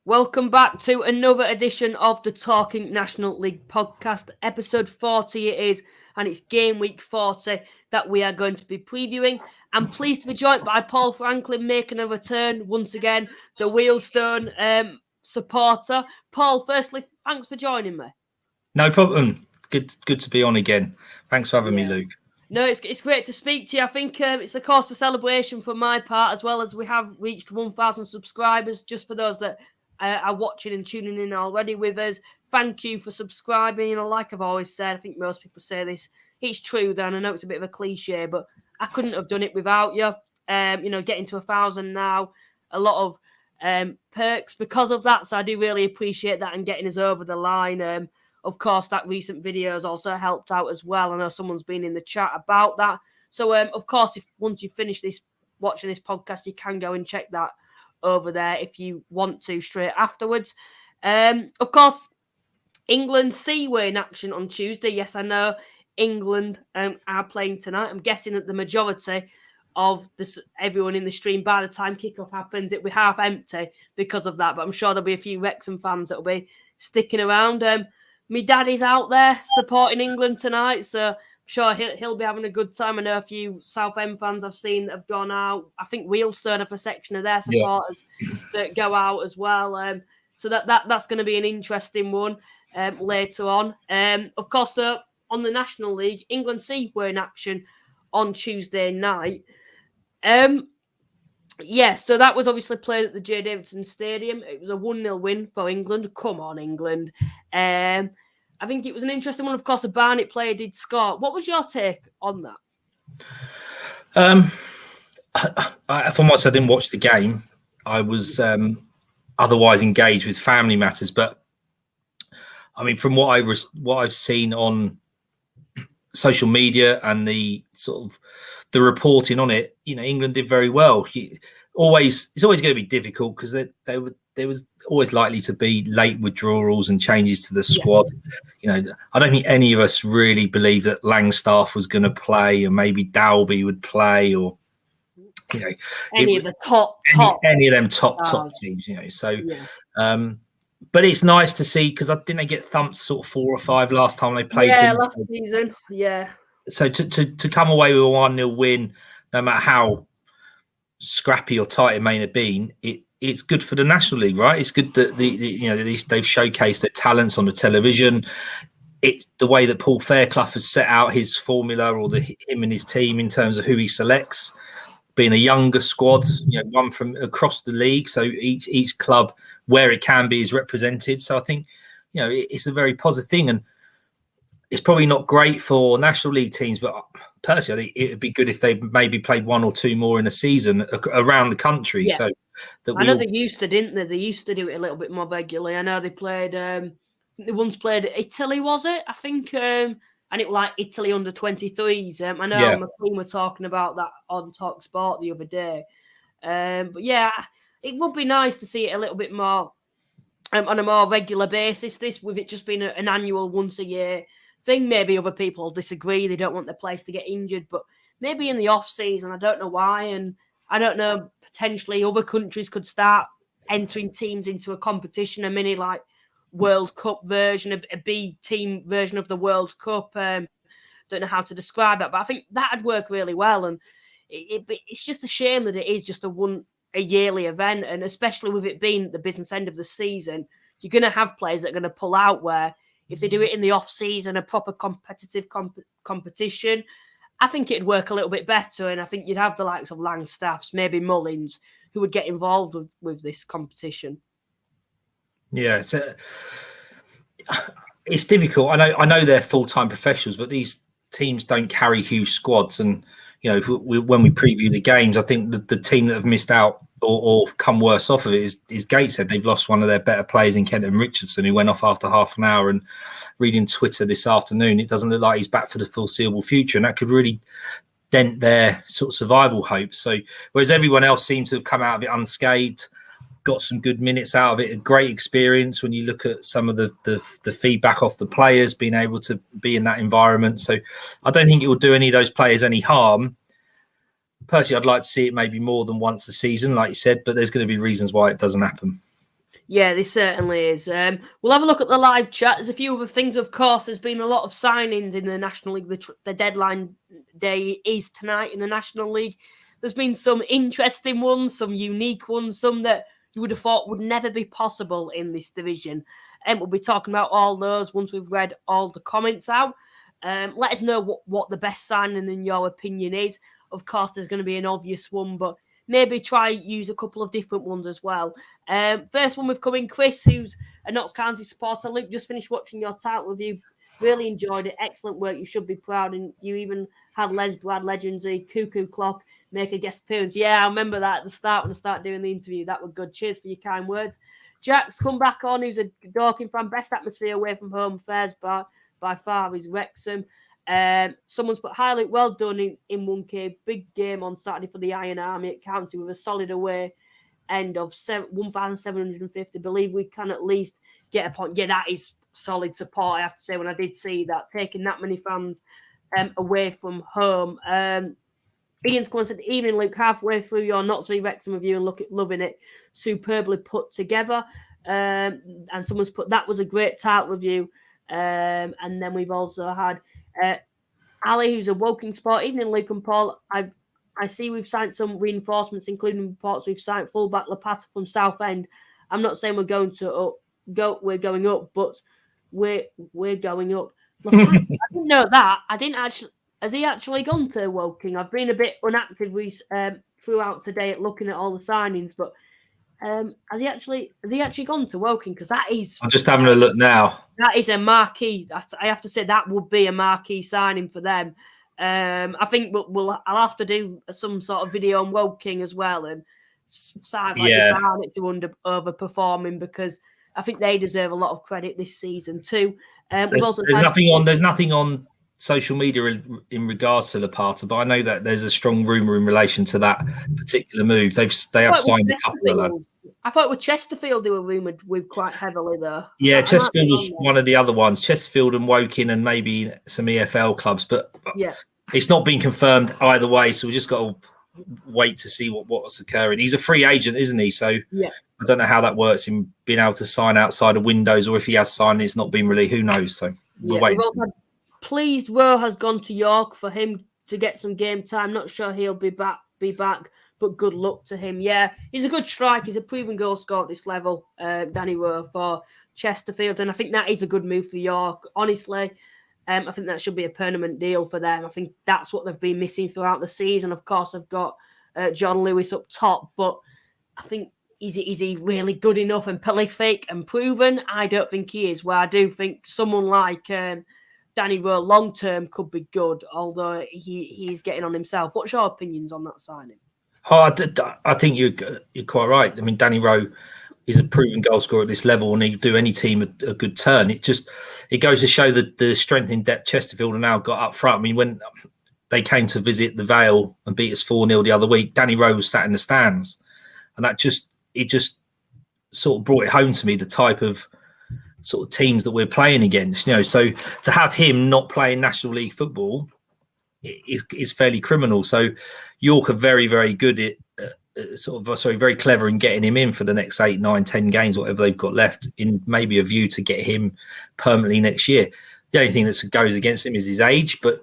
Welcome back to another edition of the Talking National League podcast. Episode 40 it is, and it's game week 40 that we are going to be previewing. I'm pleased to be joined by Paul Franklin making a return once again, the Wealdstone supporter. Paul, firstly, thanks for joining me. No problem. Good to be on again. Thanks for having me, Luke. No, it's great to speak to you. I think it's a cause for celebration from my part, as well as we have reached 1,000 subscribers. Just for those that are watching and tuning in already with us, thank you for subscribing. You know, like I've always said, I think most people say this. It's true, Dan. I know it's a bit of a cliche, but I couldn't have done it without you. Getting to 1,000 now, a lot of perks because of that. So I do really appreciate that and getting us over the line. Of course, that recent video has also helped out as well. I know someone's been in the chat about that. So, of course, if once you finish watching this podcast, you can go and check that over there if you want to straight afterwards. Of course, England Seaway in action on Tuesday. Yes, I know England are playing tonight. I'm guessing that the majority of everyone in the stream, by the time kickoff happens, it'll be half empty because of that. But I'm sure there'll be a few Wrexham fans that'll be sticking around. My daddy's out there supporting England tonight, so I'm sure he'll be having a good time. I know a few Southend fans I've seen that have gone out. I think Wealdstone have a section of their supporters that go out as well. So that's going to be an interesting one later on. Of course, on the National League, England Sea were in action on Tuesday night. So that was obviously played at the J. Davidson Stadium. It was a 1-0 win for England. Come on, England. I think it was an interesting one. Of course, a Barnet player did score. What was your take on that? For myself, I didn't watch the game. I was otherwise engaged with family matters. But, I mean, from what I've seen on social media and the sort of the reporting on it, England did very well. It's always going to be difficult because there was always likely to be late withdrawals and changes to the squad. I don't think any of us really believed that Langstaff was going to play, or maybe Dalby would play, or any of the top any of them top teams. But it's nice to see, because didn't they get thumped sort of 4 or 5 last time they played? Last season. So to come away with a 1-0 win, no matter how scrappy or tight it may have been, it's good for the National League, right? It's good that they've showcased their talents on the television. It's the way that Paul Fairclough has set out his formula, or him and his team, in terms of who he selects, being a younger squad, one from across the league. So each club, where it can be, is represented. So I think, it's a very positive thing. And it's probably not great for National League teams, but personally, I think it would be good if they maybe played 1 or 2 more in a season around the country. Yeah. So I know they used to, didn't they? They used to do it a little bit more regularly. I know they played, they once played Italy, was it? I think, and it was like Italy under 23s. I know McQueen were talking about that on Talk Sport the other day. But yeah, it would be nice to see it a little bit more on a more regular basis. This, with it just being an annual once a year thing. Maybe other people disagree. They don't want the players to get injured, but maybe in the off season, I don't know why. And I don't know, potentially other countries could start entering teams into a competition, a mini like World Cup version, a B team version of the World Cup. Don't know how to describe that, but I think that'd work really well. And it's just a shame that it is just a yearly event, and especially with it being the business end of the season, you're going to have players that are going to pull out, where if they do it in the off season, a proper competitive competition, I think it'd work a little bit better. And I think you'd have the likes of Langstaffs, maybe Mullins, who would get involved with this competition. Yeah, it's difficult. I know they're full-time professionals, but these teams don't carry huge squads. And when we preview the games, I think the team that have missed out or come worse off of it is Gateshead. They've lost one of their better players in Kenton Richardson, who went off after half an hour. And reading Twitter this afternoon, it doesn't look like he's back for the foreseeable future, and that could really dent their sort of survival hopes. So whereas everyone else seems to have come out of it unscathed, got some good minutes out of it, a great experience when you look at some of the feedback off the players, being able to be in that environment. So I don't think it will do any of those players any harm. Personally, I'd like to see it maybe more than once a season, like you said, but there's going to be reasons why it doesn't happen. Yeah, this certainly is. We'll have a look at the live chat. There's a few other things, of course. There's been a lot of signings in the National League. The deadline day is tonight in the National League. There's been some interesting ones, some unique ones, some that you would have thought would never be possible in this division. And we'll be talking about all those once we've read all the comments out. Let us know what the best signing in your opinion is. Of course, there's going to be an obvious one, but maybe try use a couple of different ones as well. First one we've come in, Chris, who's a Notts County supporter. Luke, just finished watching your title review. Really enjoyed it. Excellent work. You should be proud. And you even had Les Brad Legendsy, Cuckoo Clock, make a guest appearance. Yeah, I remember that at the start when I started doing the interview. That was good. Cheers for your kind words. Jack's come back on, who's a Dorking fan. Best atmosphere away from home affairs by far is Wrexham. Someone's put highlight, well done in 1K. Big game on Saturday for the Iron Army at County with a solid away end of 1,750. Believe we can at least get a point. Yeah, that is solid support, I have to say, when I did see that. Taking that many fans away from home. Ian's come and said, evening, Luke, halfway through your Not So Wrexham review and loving it. Superbly put together. And someone's put, that was a great title review. And then we've also had Ali, who's a Woking sport. Evening, Luke and Paul. I see we've signed some reinforcements, including reports we've signed fullback Lapata from Southend. I'm not saying we're going going up, but we're going up. Lapata, I didn't know that. I didn't actually. Has he actually gone to Woking? I've been a bit inactive throughout today at looking at all the signings, but has he actually gone to Woking? Because that is. I'm just having a look now. That is a marquee. I have to say that would be a marquee signing for them. I think I'll have to do some sort of video on Woking as well, and sides like Barnet to overperforming, because I think they deserve a lot of credit this season too. There's nothing on social media in regards to Lapata, but I know that there's a strong rumor in relation to that particular move. They have signed a couple of lads. I thought with Chesterfield they were rumoured with quite heavily though. Yeah, Chesterfield was one of the other ones. Chesterfield and Woking and maybe some EFL clubs, but yeah, it's not been confirmed either way. So we just got to wait to see what's occurring. He's a free agent, isn't he? So yeah, I don't know how that works in being able to sign outside of windows, or if he has signed, it's not been released. Who knows? So we'll wait. Pleased Rowe has gone to York for him to get some game time. Not sure he'll be back, but good luck to him. Yeah, he's a good striker. He's a proven goal scorer at this level, Danny Rowe for Chesterfield, and I think that is a good move for York. Honestly, I think that should be a permanent deal for them. I think that's what they've been missing throughout the season. Of course, they've got John Lewis up top, but I think is he really good enough and prolific and proven? I don't think he is. Where I do think someone like Danny Rowe long term could be good, although he's getting on himself. What's your opinions on that signing? Oh, I think you're quite right. I mean, Danny Rowe is a proven goal scorer at this level, and he'd do any team a good turn. It goes to show that the strength in depth Chesterfield have now got up front. I mean, when they came to visit the Vale and beat us 4-0 the other week, Danny Rowe was sat in the stands, and it just sort of brought it home to me, the type of sort of teams that we're playing against. So to have him not playing National League football is fairly criminal. So York are very, very good at very clever in getting him in for the next 8, 9, 10 games, whatever they've got left, in maybe a view to get him permanently next year. The only thing that goes against him is his age, but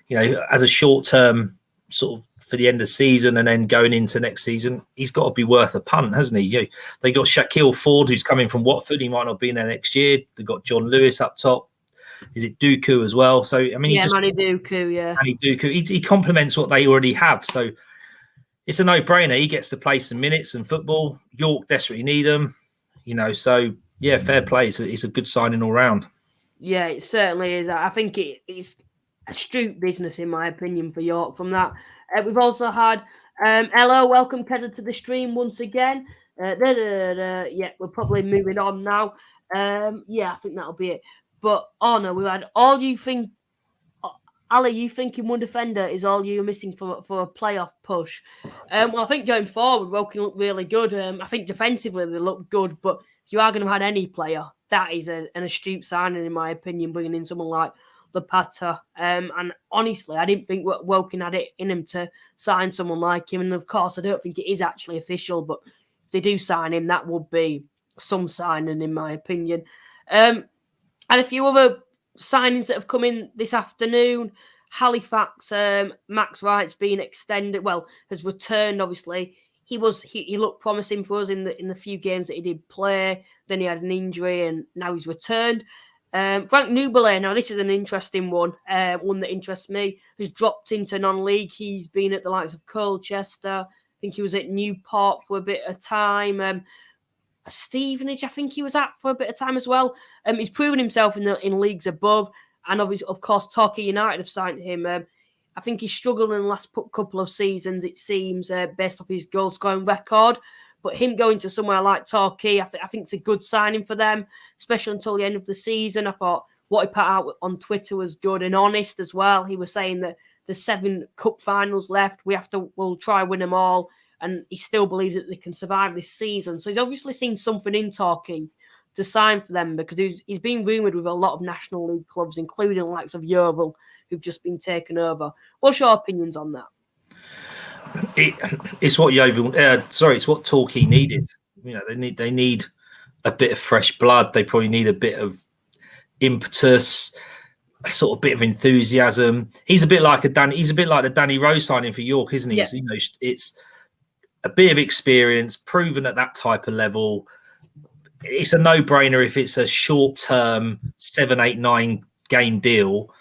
as a short term sort of for the end of the season and then going into next season, he's got to be worth a punt, hasn't he? They got Shaquille Ford, who's coming from Watford. He might not be in there next year. They've got John Lewis up top. Is it Dooku as well? So I mean, Manny Dooku, yeah. Manny Dooku. He complements what they already have. So it's a no-brainer. He gets to play some minutes and football. York desperately need him. So yeah, fair play. It's a good signing all round. Yeah, it certainly is. I think it's astute business, in my opinion, for York from that. We've also had hello, welcome Keza to the stream once again. Yeah, we're probably moving on now. Yeah, I think that'll be it. But no, we had all you think. Ali, you thinking one defender is all you're missing for a playoff push? Well, I think going forward, Woking look really good. I think defensively they look good, but if you are going to have any player, that is an astute signing, in my opinion, bringing in someone like Lapata. And honestly, I didn't think Woking had it in him to sign someone like him. And of course, I don't think it is actually official, but if they do sign him, that would be some signing, in my opinion. And a few other signings that have come in this afternoon. Halifax, Max Wright's been extended. Well, has returned. Obviously, he looked promising for us in the few games that he did play. Then he had an injury, and now he's returned. Frank Nubele, now this is an interesting one, one that interests me, who's dropped into non-league. He's been at the likes of Colchester. I think he was at Newport for a bit of time. Stevenage, I think he was at for a bit of time as well. He's proven himself in leagues above, and obviously, of course, Torquay United have signed him. I think he's struggled in the last couple of seasons, it seems, based off his goal-scoring record. But him going to somewhere like Torquay, I think it's a good signing for them, especially until the end of the season. I thought what he put out on Twitter was good and honest as well. He was saying that there's 7 cup finals left. We'll try win them all. And he still believes that they can survive this season. So he's obviously seen something in Torquay to sign for them, because he's been rumoured with a lot of National League clubs, including the likes of Yeovil, who've just been taken over. What's your opinions on that? It's what Yeovil, it's what Torquay needed. You know, they need a bit of fresh blood. They probably need a bit of impetus, a sort of bit of enthusiasm. He's a bit like the Danny Rose signing for York, isn't he? Yeah. You know, it's a bit of experience, proven at that type of level. It's a no-brainer if it's a short-term 7, 8, 9 game deal,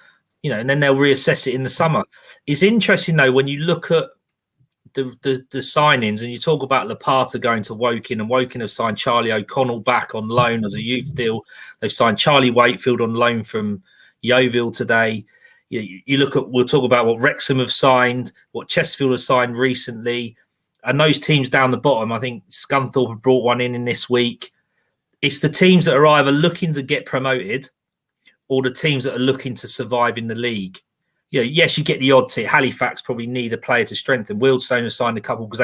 you know, and then they'll reassess it in the summer. It's interesting though when you look at the signings and you talk about Lapata going to Woking, and Woking have signed Charlie O'Connell back on loan as a youth deal. They've signed Charlie Wakefield on loan from Yeovil today. You look at, we'll talk about what Wrexham have signed, what Chesterfield have signed recently, and those teams down the bottom. I think Scunthorpe have brought one in this week. It's the teams that are either looking to get promoted or the teams that are looking to survive in the league. You know, yes, you get the odd team. Halifax probably need a player to strengthen. Wealdstone have signed a couple because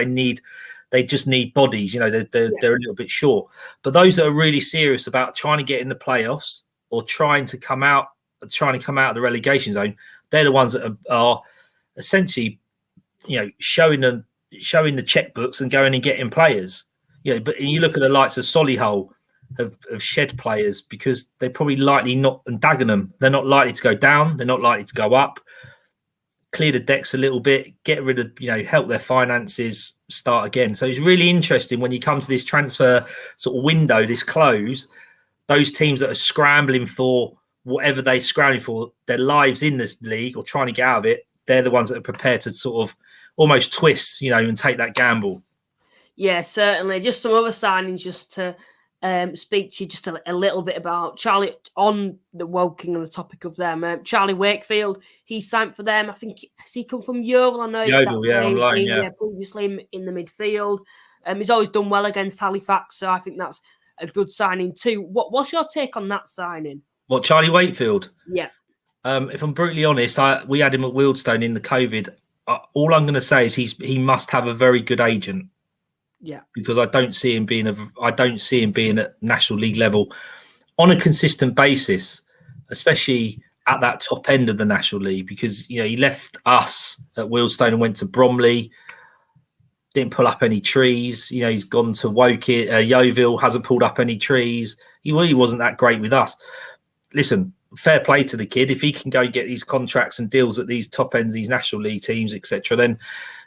they just need bodies. You know, they're a little bit short. But those that are really serious about trying to get in the playoffs or trying to come out of the relegation zone, they're the ones that are essentially, you know, showing the checkbooks and going and getting players. You know, but you look at the likes of Solihull have shed players because they're probably likely not, and Dagenham, they're not likely to go down. They're not likely to go up. Clear the decks a little bit, get rid of, you know, help their finances start again. So it's really interesting when you come to this transfer sort of window, this close, those teams that are scrambling for whatever they're scrambling for, their lives in this league or trying to get out of it, they're the ones that are prepared to sort of almost twist, you know, and take that gamble. Yeah, certainly. Just some other signings just to speak to you just a little bit about Charlie on the Woking on the topic of them. Charlie Wakefield, he signed for them. I think has he come from Yeovil? I know Yeovil, online, previously in the midfield. He's always done well against Halifax, so I think that's a good signing too. What's your take on that signing? What, Charlie Wakefield? Yeah. If I'm brutally honest, we had him at Wealdstone in the COVID. All I'm going to say is he must have a very good agent. Yeah, because I don't see him being at National League level on a consistent basis, especially at that top end of the National League. Because you know he left us at Wealdstone and went to Bromley, didn't pull up any trees. You know he's gone to Woking, Yeovil, hasn't pulled up any trees. He really wasn't that great with us. Listen, fair play to the kid. If he can go get these contracts and deals at these top ends, these National League teams, etc., then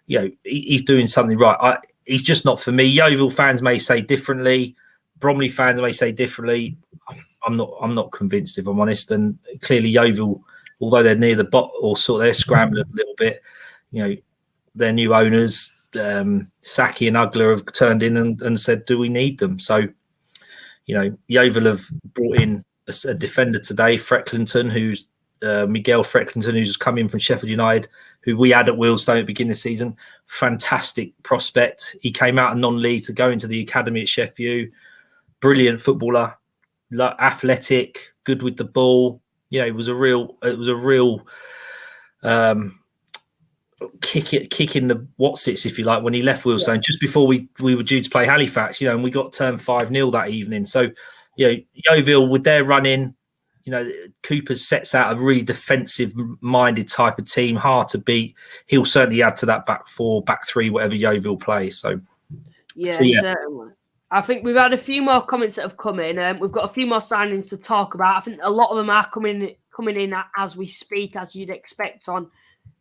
you know he's doing something right. He's just not for me. Yeovil fans may say differently. Bromley fans may say differently. I'm not convinced, if I'm honest. And clearly Yeovil, although they're near the bottom or sort of they're scrambling a little bit, you know, their new owners, Saki and Ugler, have turned in and said, do we need them? So, you know, Yeovil have brought in a defender today, Frecklington, who's Miguel Frecklington, who's come in from Sheffield United, who we had at Wealdstone at the beginning of the season. Fantastic prospect. He came out of non-league to go into the academy at Sheffield. Brilliant footballer, athletic, good with the ball. You know, it was a real kick in the whatsits, if you like, when he left Wealdstone, just before we were due to play Halifax, you know, and we got turned 5-0 that evening. So, you know, Yeovil with their run-in, you know, Cooper sets out a really defensive-minded type of team, hard to beat. He'll certainly add to that back 4, back 3, whatever Yeovil play. So, certainly. I think we've had a few more comments that have come in. We've got a few more signings to talk about. I think a lot of them are coming in as we speak, as you'd expect on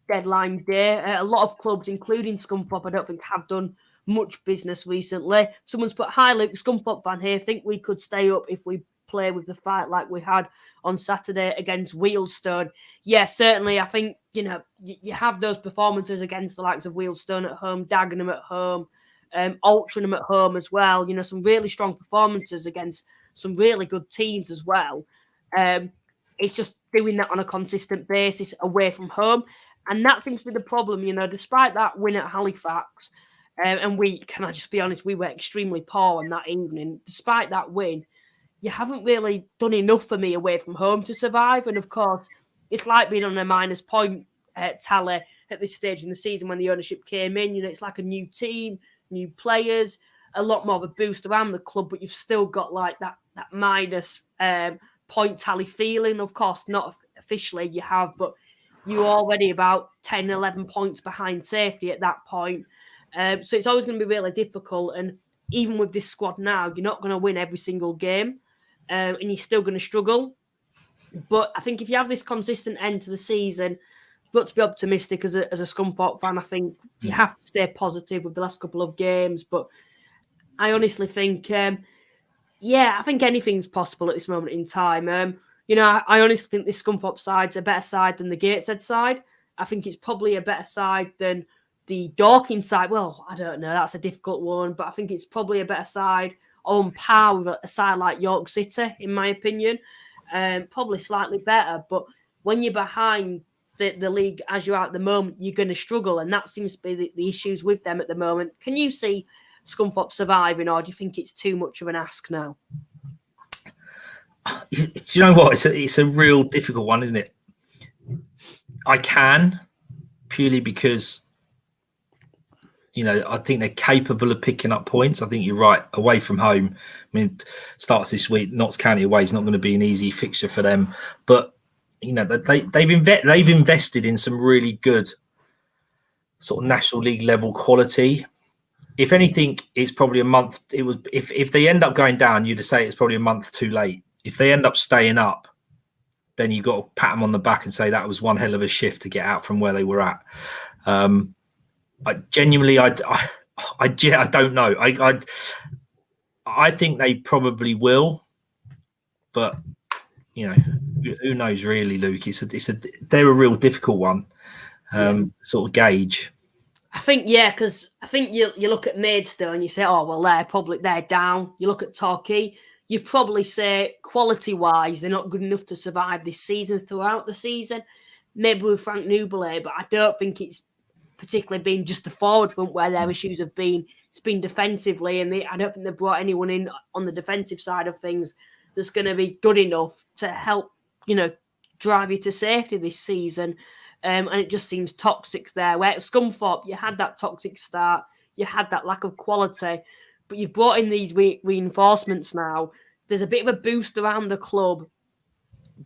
deadline day. A lot of clubs, including Scunthorpe, I don't think have done much business recently. Someone's put, "Hi Luke, Scunthorpe fan here. Think we could stay up if we play with the fight like we had on Saturday against Wealdstone." Yeah, certainly. I think, you have those performances against the likes of Wealdstone at home, Dagenham at home, Altrincham at home as well. Some really strong performances against some really good teams as well. It's just doing that on a consistent basis away from home. And that seems to be the problem, despite that win at Halifax. And can I just be honest, we were extremely poor on that evening. Despite that win, you haven't really done enough for me away from home to survive. And of course, it's like being on a minus point tally at this stage in the season when the ownership came in. It's like a new team, new players, a lot more of a boost around the club, but you've still got like that minus point tally feeling. Of course, not officially you have, but you're already about 10, 11 points behind safety at that point. So it's always going to be really difficult. And even with this squad now, you're not going to win every single game, and you're still going to struggle. But I think if you have this consistent end to the season, you've got to be optimistic as a Scunthorpe fan. I think you have to stay positive with the last couple of games. But I honestly think, I think anything's possible at this moment in time. I honestly think this Scunthorpe side's a better side than the Gateshead side. I think it's probably a better side than the Dorking side. Well, I don't know. That's a difficult one. But I think it's probably a better side on par with a side like York City, in my opinion. Probably slightly better. But when you're behind the league as you are at the moment, you're going to struggle. And that seems to be the issues with them at the moment. Can you see Scunthorpe surviving, or do you think it's too much of an ask now? Do you know what? It's a real difficult one, isn't it? I can, purely because, I think they're capable of picking up points. I think you're right. Away from home, starts this week. Notts County away is not going to be an easy fixture for them. But they've invested in some really good sort of National League level quality. If anything, it's probably a month. It was if they end up going down, you'd say it's probably a month too late. If they end up staying up, then you've got to pat them on the back and say that was one hell of a shift to get out from where they were at. I genuinely, I don't know. I think they probably will, but who knows really, Luke? They're a real difficult one, sort of gauge. I think, because I think you look at Maidstone, you say, oh well, they're down. You look at Torquay, you probably say quality wise they're not good enough to survive this season throughout the season. Maybe with Frank Newbelet, but I don't think it's particularly been just the forward front where their issues have been. It's been defensively, and I don't think they've brought anyone in on the defensive side of things that's going to be good enough to help, drive you to safety this season. And it just seems toxic there. Where at Scunthorpe, you had that toxic start, you had that lack of quality, but you've brought in these reinforcements now. There's a bit of a boost around the club,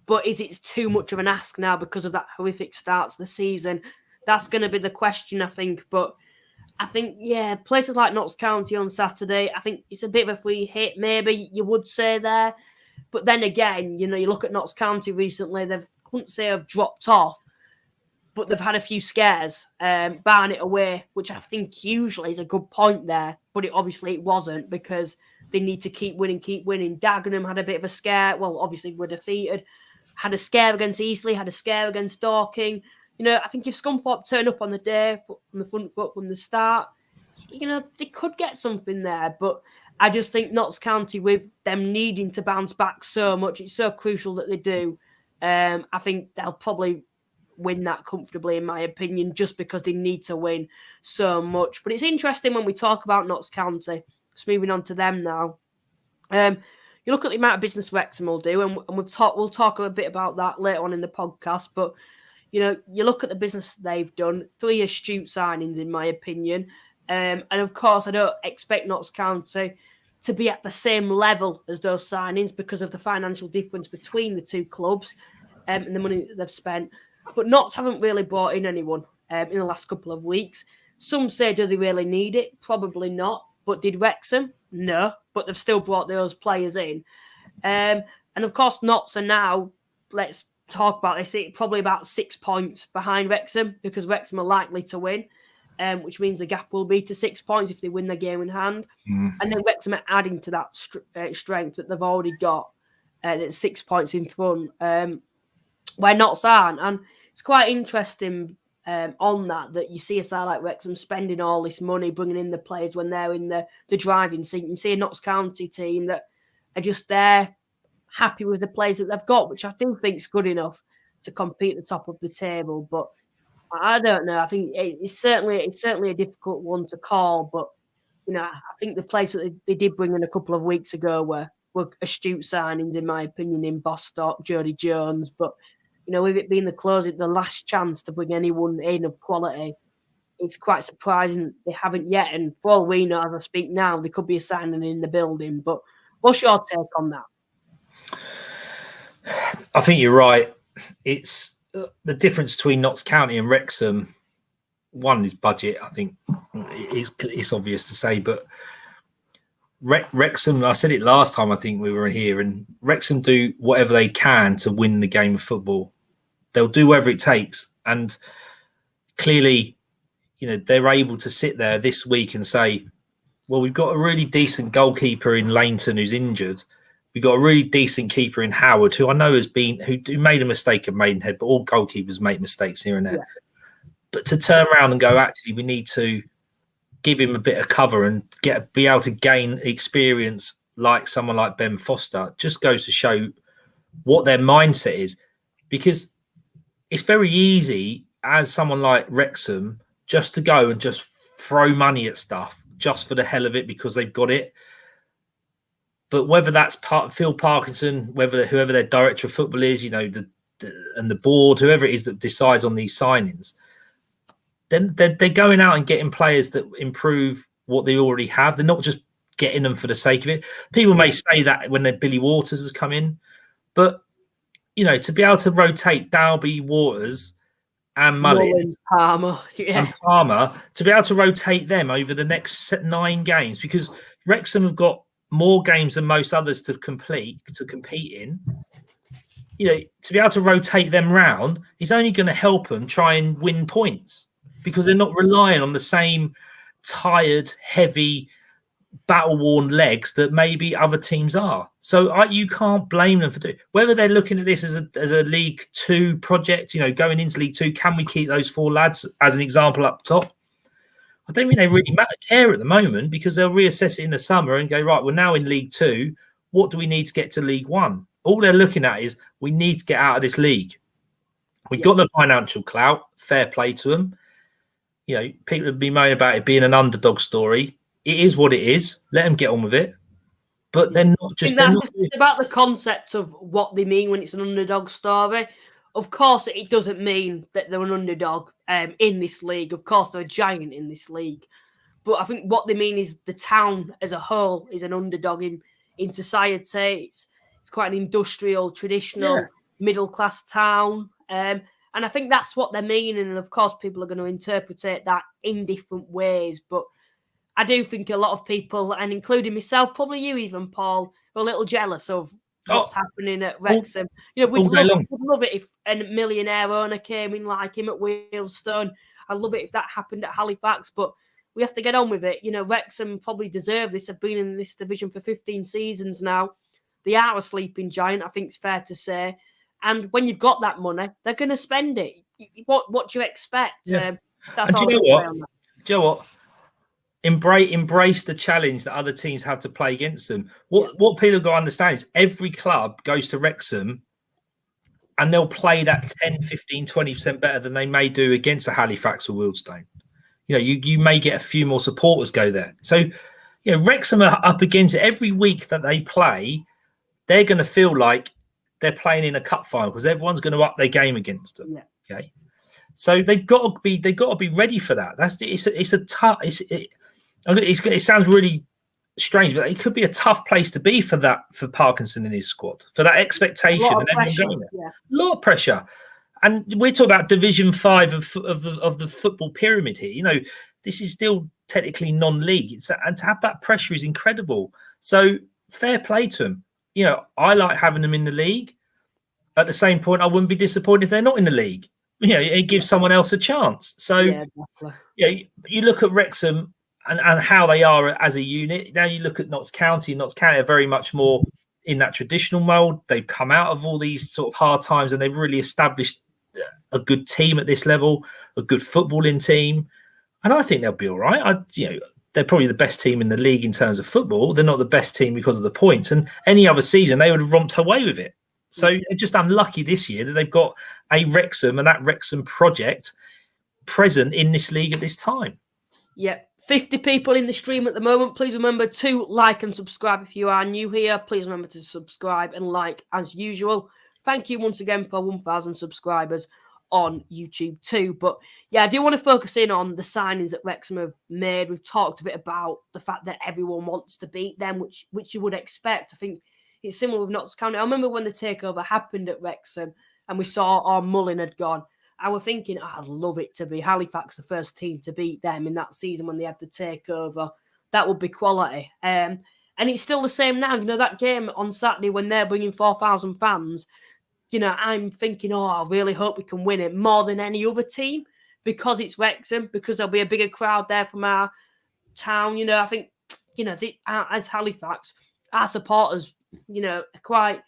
but is it too much of an ask now because of that horrific start to the season? That's going to be the question, I think. But I think, places like Notts County on Saturday, I think it's a bit of a free hit, maybe you would say there. But then again, you look at Notts County recently, I wouldn't say have dropped off, but they've had a few scares. Barnet away, which I think usually is a good point there, but it wasn't because they need to keep winning. Dagenham had a bit of a scare. Well, obviously we're defeated. Had a scare against Eastleigh, had a scare against Dorking. I think if Scunthorpe turn up on the day, on the front foot from the start, they could get something there. But I just think Notts County, with them needing to bounce back so much, it's so crucial that they do. I think they'll probably win that comfortably, in my opinion, just because they need to win so much. But it's interesting when we talk about Notts County. Just moving on to them now. You look at the amount of business Wrexham will do, and we'll talk a bit about that later on in the podcast. But you look at the business they've done. 3 astute signings, in my opinion. And of course, I don't expect Notts County to be at the same level as those signings because of the financial difference between the two clubs and the money that they've spent. But Notts haven't really brought in anyone in the last couple of weeks. Some say, do they really need it? Probably not. But did Wrexham? No. But they've still brought those players in. And of course, Notts are now, let's talk about this, probably about 6 points behind Wrexham, because Wrexham are likely to win, which means the gap will be to 6 points if they win their game in hand. And then Wrexham are adding to that strength that they've already got, at 6 points in front, where Notts aren't. And it's quite interesting on that you see a side like Wrexham spending all this money, bringing in the players when they're in the driving seat. You can see a Notts County team that are just there, happy with the players that they've got, which I do think is good enough to compete at the top of the table. But I don't know. I think it's certainly a difficult one to call. But I think the players that they did bring in a couple of weeks ago were astute signings, in my opinion, in Bostock, Jody Jones. But with it being the last chance to bring anyone in of quality, it's quite surprising they haven't yet. And for all we know, as I speak now, there could be a signing in the building. But what's your take on that? I think you're right. It's the difference between Notts County and Wrexham. One is budget. I think it's obvious to say, but Wrexham, I said it last time I think we were here, and Wrexham do whatever they can to win the game of football. They'll do whatever it takes. And clearly, they're able to sit there this week and say, well, we've got a really decent goalkeeper in Lainton who's injured. We've got a really decent keeper in Howard, who I know who made a mistake at Maidenhead, but all goalkeepers make mistakes here and there. Yeah. But to turn around and go, actually, we need to give him a bit of cover and be able to gain experience like someone like Ben Foster, just goes to show what their mindset is. Because it's very easy as someone like Wrexham just to go and just throw money at stuff just for the hell of it because they've got it. But whether that's Phil Parkinson, whoever their director of football is, and the board, whoever it is that decides on these signings, then they're going out and getting players that improve what they already have. They're not just getting them for the sake of it. People may say that when Billy Waters has come in, but to be able to rotate Dalby, Waters, and Mullins, Palmer, and Palmer, to be able to rotate them over the next 9 games, because Wrexham have got more games than most others to compete in. To be able to rotate them round is only going to help them try and win points, because they're not relying on the same tired, heavy, battle-worn legs that maybe other teams are. So you can't blame them for doing. Whether they're looking at this as a League 2 project, going into League 2, can we keep those 4 lads as an example up top? I don't think they really care at the moment, because they'll reassess it in the summer and go, right, we're now in League 2. What do we need to get to League 1? All they're looking at is we need to get out of this league. We've got the financial clout. Fair play to them. People have been moaning about it being an underdog story. It is what it is. Let them get on with it. But they're not just... It's about the concept of what they mean when it's an underdog story. Of course, it doesn't mean that they're an underdog in this league. Of course, they're a giant in this league. But I think what they mean is the town as a whole is an underdog in society. It's quite an industrial, traditional, middle-class town. And I think that's what they're meaning. And, of course, people are going to interpret that in different ways. But I do think a lot of people, and including myself, probably you even, Paul, are a little jealous of what's happening at Wrexham. We'd love it if a millionaire owner came in like him at Wealdstone. I'd love it if that happened at Halifax, but we have to get on with it. Wrexham probably deserve this. They've been in this division for 15 seasons now. They are a sleeping giant, I think it's fair to say. And when you've got that money, they're going to spend it. What do you expect? Yeah. That's all. Do you know what? Embrace the challenge that other teams have to play against them. What people got to understand is every club goes to Wrexham and they'll play that 10, 15, 20% better than they may do against a Halifax or Wealdstone. You may get a few more supporters go there. So, Wrexham are up against it every week that they play. They're going to feel like they're playing in a cup final because everyone's going to up their game against them. Yeah. Okay. So they've got to be ready for that. It's a tough. It sounds really strange, but it could be a tough place to be for Parkinson and his squad, for that expectation. A lot of pressure. And we're talking about Division 5 of the football pyramid here. This is still technically non-league. And to have that pressure is incredible. So fair play to them. You know, I like having them in the league. At the same point, I wouldn't be disappointed if they're not in the league. You know, it gives someone else a chance. So, you look at Wrexham and how they are as a unit. Now you look at Notts County. Notts County are very much more in that traditional mould. They've come out of all these sort of hard times and they've really established a good team at this level, a good footballing team. And I think they'll be all right. They're probably the best team in the league in terms of football. They're not the best team because of the points. And any other season, they would have romped away with it. So they're just unlucky this year that they've got a Wrexham and that Wrexham project present in this league at this time. Yeah. 50 people in the stream at the moment. Please remember to like and subscribe if you are new here. Please remember to subscribe and like as usual. Thank you once again for 1,000 subscribers on YouTube too. But yeah, I do want to focus in on the signings that Wrexham have made. We've talked a bit about the fact that everyone wants to beat them, which you would expect. I think it's similar with Notts County. I remember when the takeover happened at Wrexham and we saw Mullin had gone. I was thinking, I'd love it to be Halifax, the first team to beat them in that season when they had the takeover. That would be quality. And it's still the same now. You know, that game on Saturday when they're bringing 4,000 fans, you know, I'm thinking, I really hope we can win it more than any other team because it's Wrexham, because there'll be a bigger crowd there from our town. You know, I think, you know, as Halifax, our supporters, you know, are quite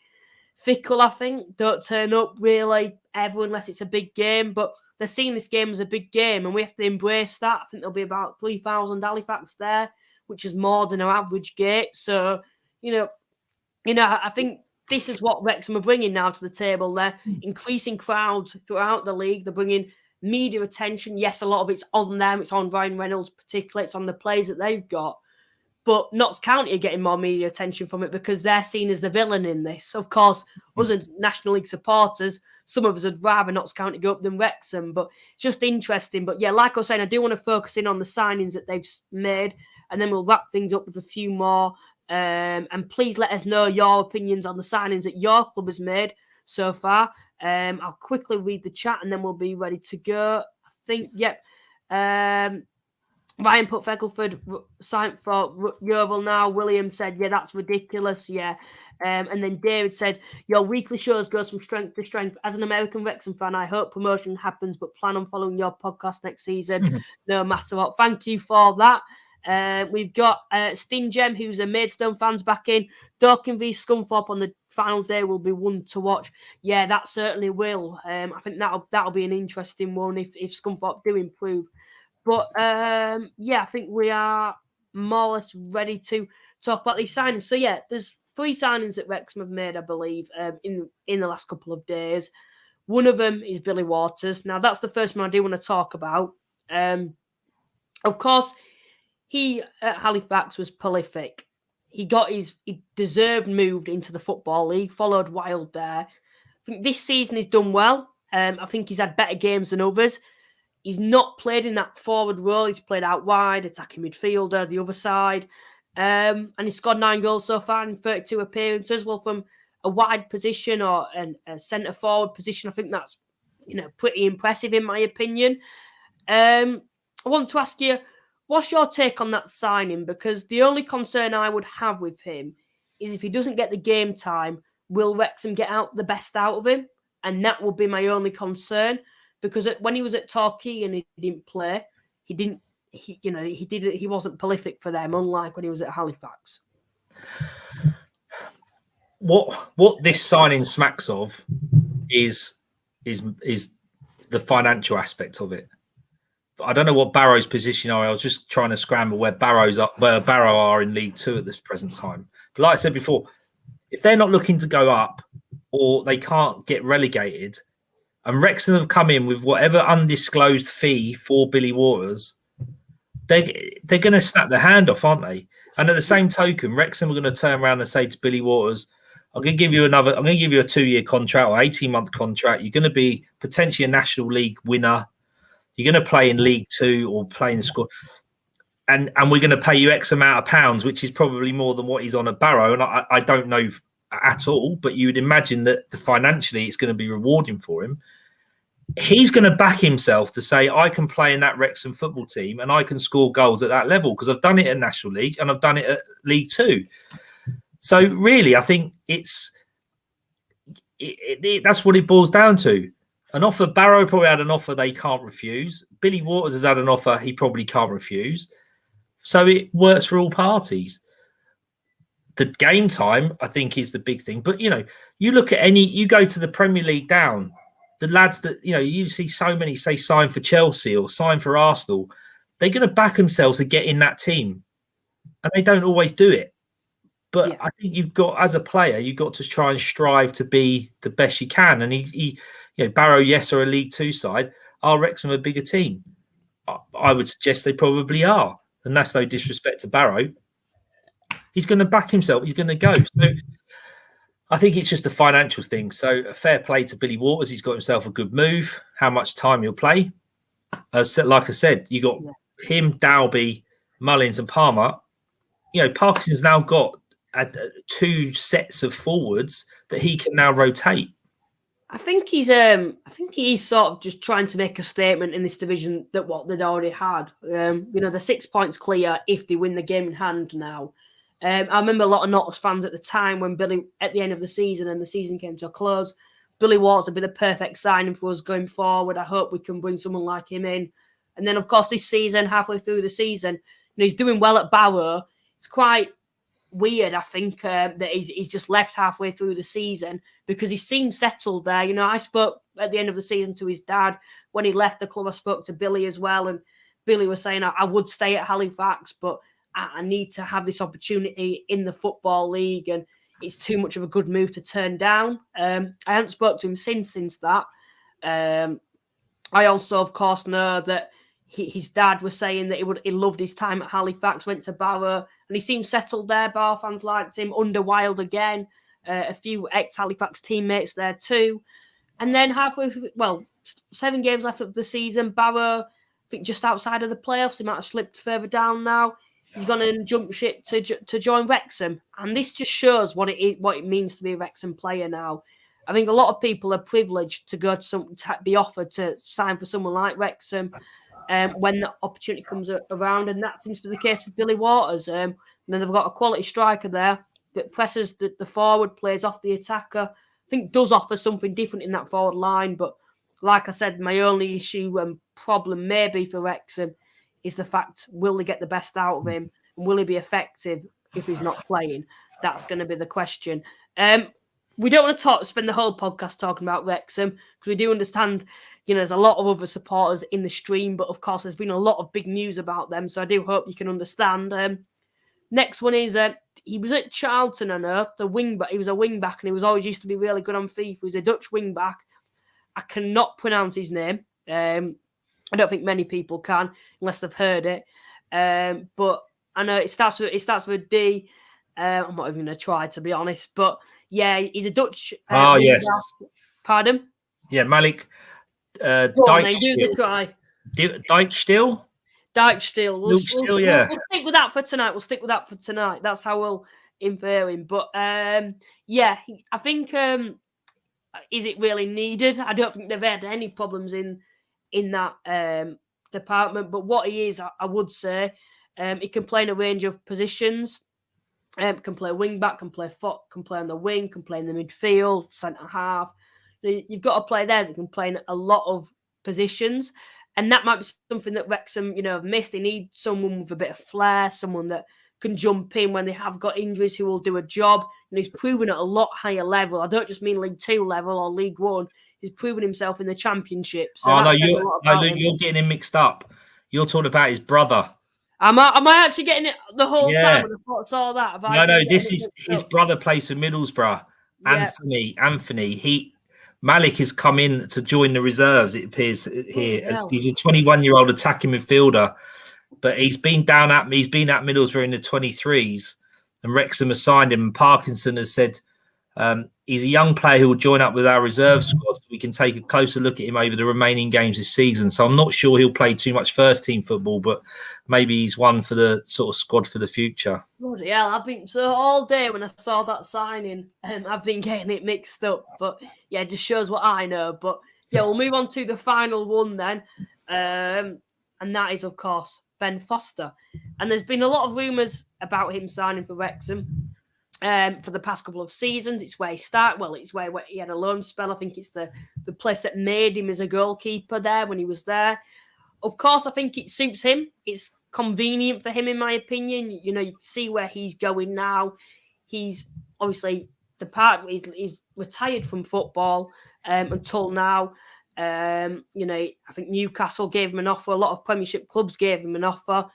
fickle, I think. Don't turn up really ever unless it's a big game, but they're seeing this game as a big game and we have to embrace that. I think there'll be about 3,000 Halifax there, which is more than our average gate. So, you know, I think this is what Wrexham are bringing now to the table. They're increasing crowds throughout the league. They're bringing media attention. Yes, a lot of it's on them. It's on Ryan Reynolds particularly. It's on the players that they've got. But Notts County are getting more media attention from it because they're seen as the villain in this. Of course, us as National League supporters, some of us would rather Notts County go up than Wrexham. But it's just interesting. But yeah, like I was saying, I do want to focus in on the signings that they've made. And then we'll wrap things up with a few more. And please let us know your opinions on the signings that your club has made so far. I'll quickly read the chat and then we'll be ready to go. I think, yep. Ryan put Feckleford signed for Yeovil now. William said, yeah, that's ridiculous. Yeah. And then David said, your weekly shows goes from strength to strength. As an American Wrexham fan, I hope promotion happens, but plan on following your podcast next season, no matter what. Thank you for that. We've got Stingem, who's a Maidstone fans back in. Dorking v Scunthorpe on the final day will be one to watch. Yeah, that certainly will. I think that'll be an interesting one if Scunthorpe do improve. But yeah, I think we are more or less ready to talk about these signings. So yeah, there's 3 signings that Wrexham have made, I believe, in the last couple of days. One of them is Billy Waters. Now that's the first one I do want to talk about. Of course, he at Halifax was prolific. He deserved moved into the Football League, followed Wild there. I think this season he's done well. I think he's had better games than others. He's not played in that forward role. He's played out wide, attacking midfielder, the other side. And he's scored 9 goals so far in 32 appearances. Well, from a wide position or a centre forward position, I think that's, you know, pretty impressive in my opinion. I want to ask you, what's your take on that signing? Because the only concern I would have with him is if he doesn't get the game time, will Wrexham get out the best out of him? And that will be my only concern. Because when he was at Torquay and he didn't play, he wasn't prolific for them, unlike when he was at Halifax. What this signing smacks of is the financial aspect of it. But I don't know what Barrow's position are. I was just trying to scramble where Barrow are in League 2 at this present time. But like I said before, if they're not looking to go up or they can't get relegated, and Wrexham have come in with whatever undisclosed fee for Billy Waters, they're going to snap their hand off, aren't they? And at the same token, Wrexham are going to turn around and say to Billy Waters, I'm going to give you a 2-year contract or 18-month contract. You're going to be potentially a National League winner. You're going to play in League 2 or play in the squad. And we're going to pay you X amount of pounds, which is probably more than what he's on at Barrow. And I don't know at all, but you would imagine that financially it's going to be rewarding for him. he's going to back himself to say, I can play in that Wrexham football team and I can score goals at that level because I've done it at National League and I've done it at League Two. So really, I think that's what it boils down to. An offer, Barrow probably had an offer they can't refuse. Billy Waters has had an offer he probably can't refuse. So it works for all parties. The game time, I think, is the big thing. But, you look at you go to the Premier League down, the lads that, you see so many say sign for Chelsea or sign for Arsenal, they're going to back themselves to get in that team. And they don't always do it. But yeah. I think you've got, as a player, you've got to try and strive to be the best you can. And he Barrow, yes, are a League Two side. Are Wrexham a bigger team? I would suggest they probably are. And that's no disrespect to Barrow. He's going to back himself. He's going to go. So I think it's just a financial thing. So a fair play to Billy Waters. He's got himself a good move. How much time he'll play. Like I said, you got him, Dalby, Mullins and Palmer. Parkinson's now got 2 sets of forwards that he can now rotate. I think he's sort of just trying to make a statement in this division that what they'd already had. They're 6 points clear if they win the game in hand now. I remember a lot of Notts fans at the time when Billy, at the end of the season and the season came to a close, Billy Waters would be the perfect signing for us going forward. I hope we can bring someone like him in. And then, of course, this season, halfway through the season, he's doing well at Barrow. It's quite weird, I think, that he's just left halfway through the season because he seemed settled there. I spoke at the end of the season to his dad. When he left the club, I spoke to Billy as well. And Billy was saying, I would stay at Halifax, but I need to have this opportunity in the Football League. And it's too much of a good move to turn down. I haven't spoke to him since that. I also, of course, know that his dad was saying that he loved his time at Halifax, went to Barrow, and he seemed settled there. Barrow fans liked him. Under Wild again, a few ex-Halifax teammates there too. And then 7 games left of the season. Barrow, I think just outside of the playoffs, he might have slipped further down now. He's gone and jump ship to join Wrexham. And this just shows what it means to be a Wrexham player now. I think a lot of people are privileged to go to be offered to sign for someone like Wrexham when the opportunity comes around. And that seems to be the case with Billy Waters. And then they've got a quality striker there that presses the forward, plays off the attacker. I think does offer something different in that forward line. But like I said, my only issue and problem maybe for Wrexham is the fact, will they get the best out of him? And will he be effective if he's not playing? That's going to be the question. We don't want to spend the whole podcast talking about Wrexham because we do understand, there's a lot of other supporters in the stream, but of course there's been a lot of big news about them. So I do hope you can understand. Next one is he was at Charlton on Earth, the wing back. He was a wing back and he was always used to be really good on FIFA. He's a Dutch wing back. I cannot pronounce his name. I don't think many people can unless they've heard it. But I know it starts with a D. I'm not even going to try, to be honest. But yeah, he's a Dutch. Yes. Back. Pardon? Yeah, Malik. Go on, then, do the try. Dijksteel? Dijksteel. We'll stick with that for tonight. That's how we'll infer him. But I think is it really needed? I don't think they've had any problems in that department. But what he is, I would say, he can play in a range of positions. Can play wing back, can play foot, can play on the wing, can play in the midfield, centre half. You've got a player there that can play in a lot of positions, and that might be something that Wrexham, have missed. They need someone with a bit of flair, someone that can jump in when they have got injuries, who will do a job. And he's proven at a lot higher level. I don't just mean League Two level or League One. He's proven himself in the Championship. So you're getting him mixed up. You're talking about his brother. Am I actually getting it the whole time? I saw that. This is his brother plays for Middlesbrough. Yeah. Anthony. Malik has come in to join the reserves, it appears here. He's a 21-year-old attacking midfielder, but he's been at Middlesbrough in the 23s, and Wrexham has signed him. And Parkinson has said he's a young player who will join up with our reserve squad, so we can take a closer look at him over the remaining games this season. So I'm not sure he'll play too much first-team football, but maybe he's one for the sort of squad for the future. Bloody hell, I've been all day when I saw that signing, I've been getting it mixed up. But yeah, it just shows what I know. But Yeah, we'll move on to the final one then. And that is, of course, Ben Foster. And there's been a lot of rumours about him signing for Wrexham for the past couple of seasons. It's where he started. Well, it's where he had a loan spell. I think it's the place that made him as a goalkeeper there when he was there. Of course, I think it suits him. It's convenient for him, in my opinion. You know, you can see where he's going now. He's obviously he's retired from football until now. You know, I think Newcastle gave him an offer. A lot of Premiership clubs gave him an offer,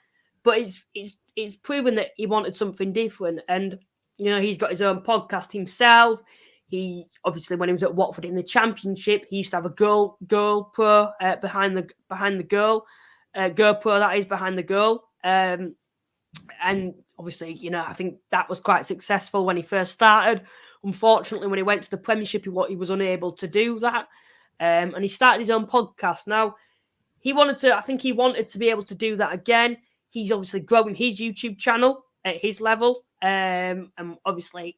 but it's proven that he wanted something different. And you know, he's got his own podcast himself. He obviously, when he was at Watford in the Championship, he used to have a GoPro behind the goal, GoPro that is behind the goal. And obviously, you know, I think that was quite successful when he first started. Unfortunately, when he went to the Premiership, he was unable to do that. And he started his own podcast. Now, I think he wanted to be able to do that again. He's obviously growing his YouTube channel at his level. And obviously,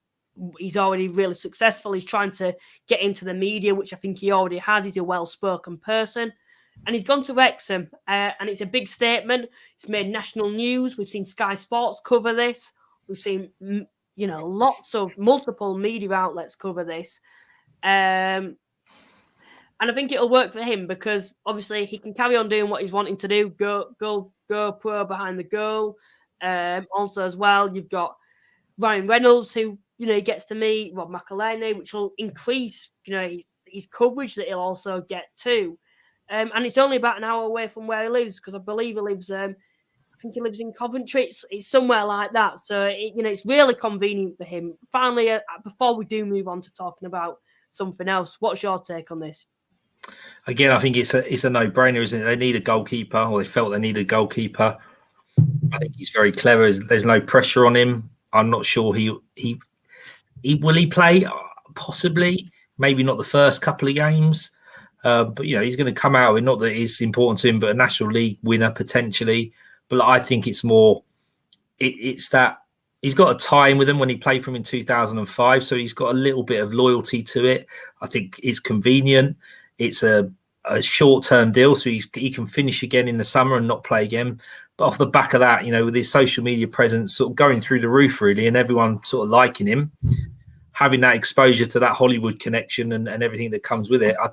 he's already really successful. He's trying to get into the media, which I think he already has. He's a well-spoken person. And he's gone to Wrexham, and it's a big statement. It's made national news. We've seen Sky Sports cover this. We've seen, you know, multiple media outlets cover this. And I think it'll work for him because obviously he can carry on doing what he's wanting to do. Go pro behind the goal. Also as well, you've got Ryan Reynolds, who, you know, he gets to meet Rob McElhenney, which will increase, you know, his coverage that he'll also get too. And it's only about an hour away from where he lives, because I believe he lives, I think he lives in Coventry. It's somewhere like that. So, you know, it's really convenient for him. Finally, before we do move on to talking about something else, what's your take on this? Again, I think it's a no-brainer, isn't it? They need a goalkeeper, or they felt they needed a goalkeeper. I think he's very clever. There's no pressure on him. I'm not sure will he play? Possibly, maybe not the first couple of games. But, you know, he's going to come out with, not that it's important to him, but a National League winner potentially. But I think it's more, it's that he's got a tie-in with him when he played for him in 2005. So he's got a little bit of loyalty to it. I think it's convenient. It's a short-term deal, so he can finish again in the summer and not play again. But off the back of that, you know, with his social media presence sort of going through the roof, really, and everyone sort of liking him, having that exposure to that Hollywood connection and everything that comes with it, I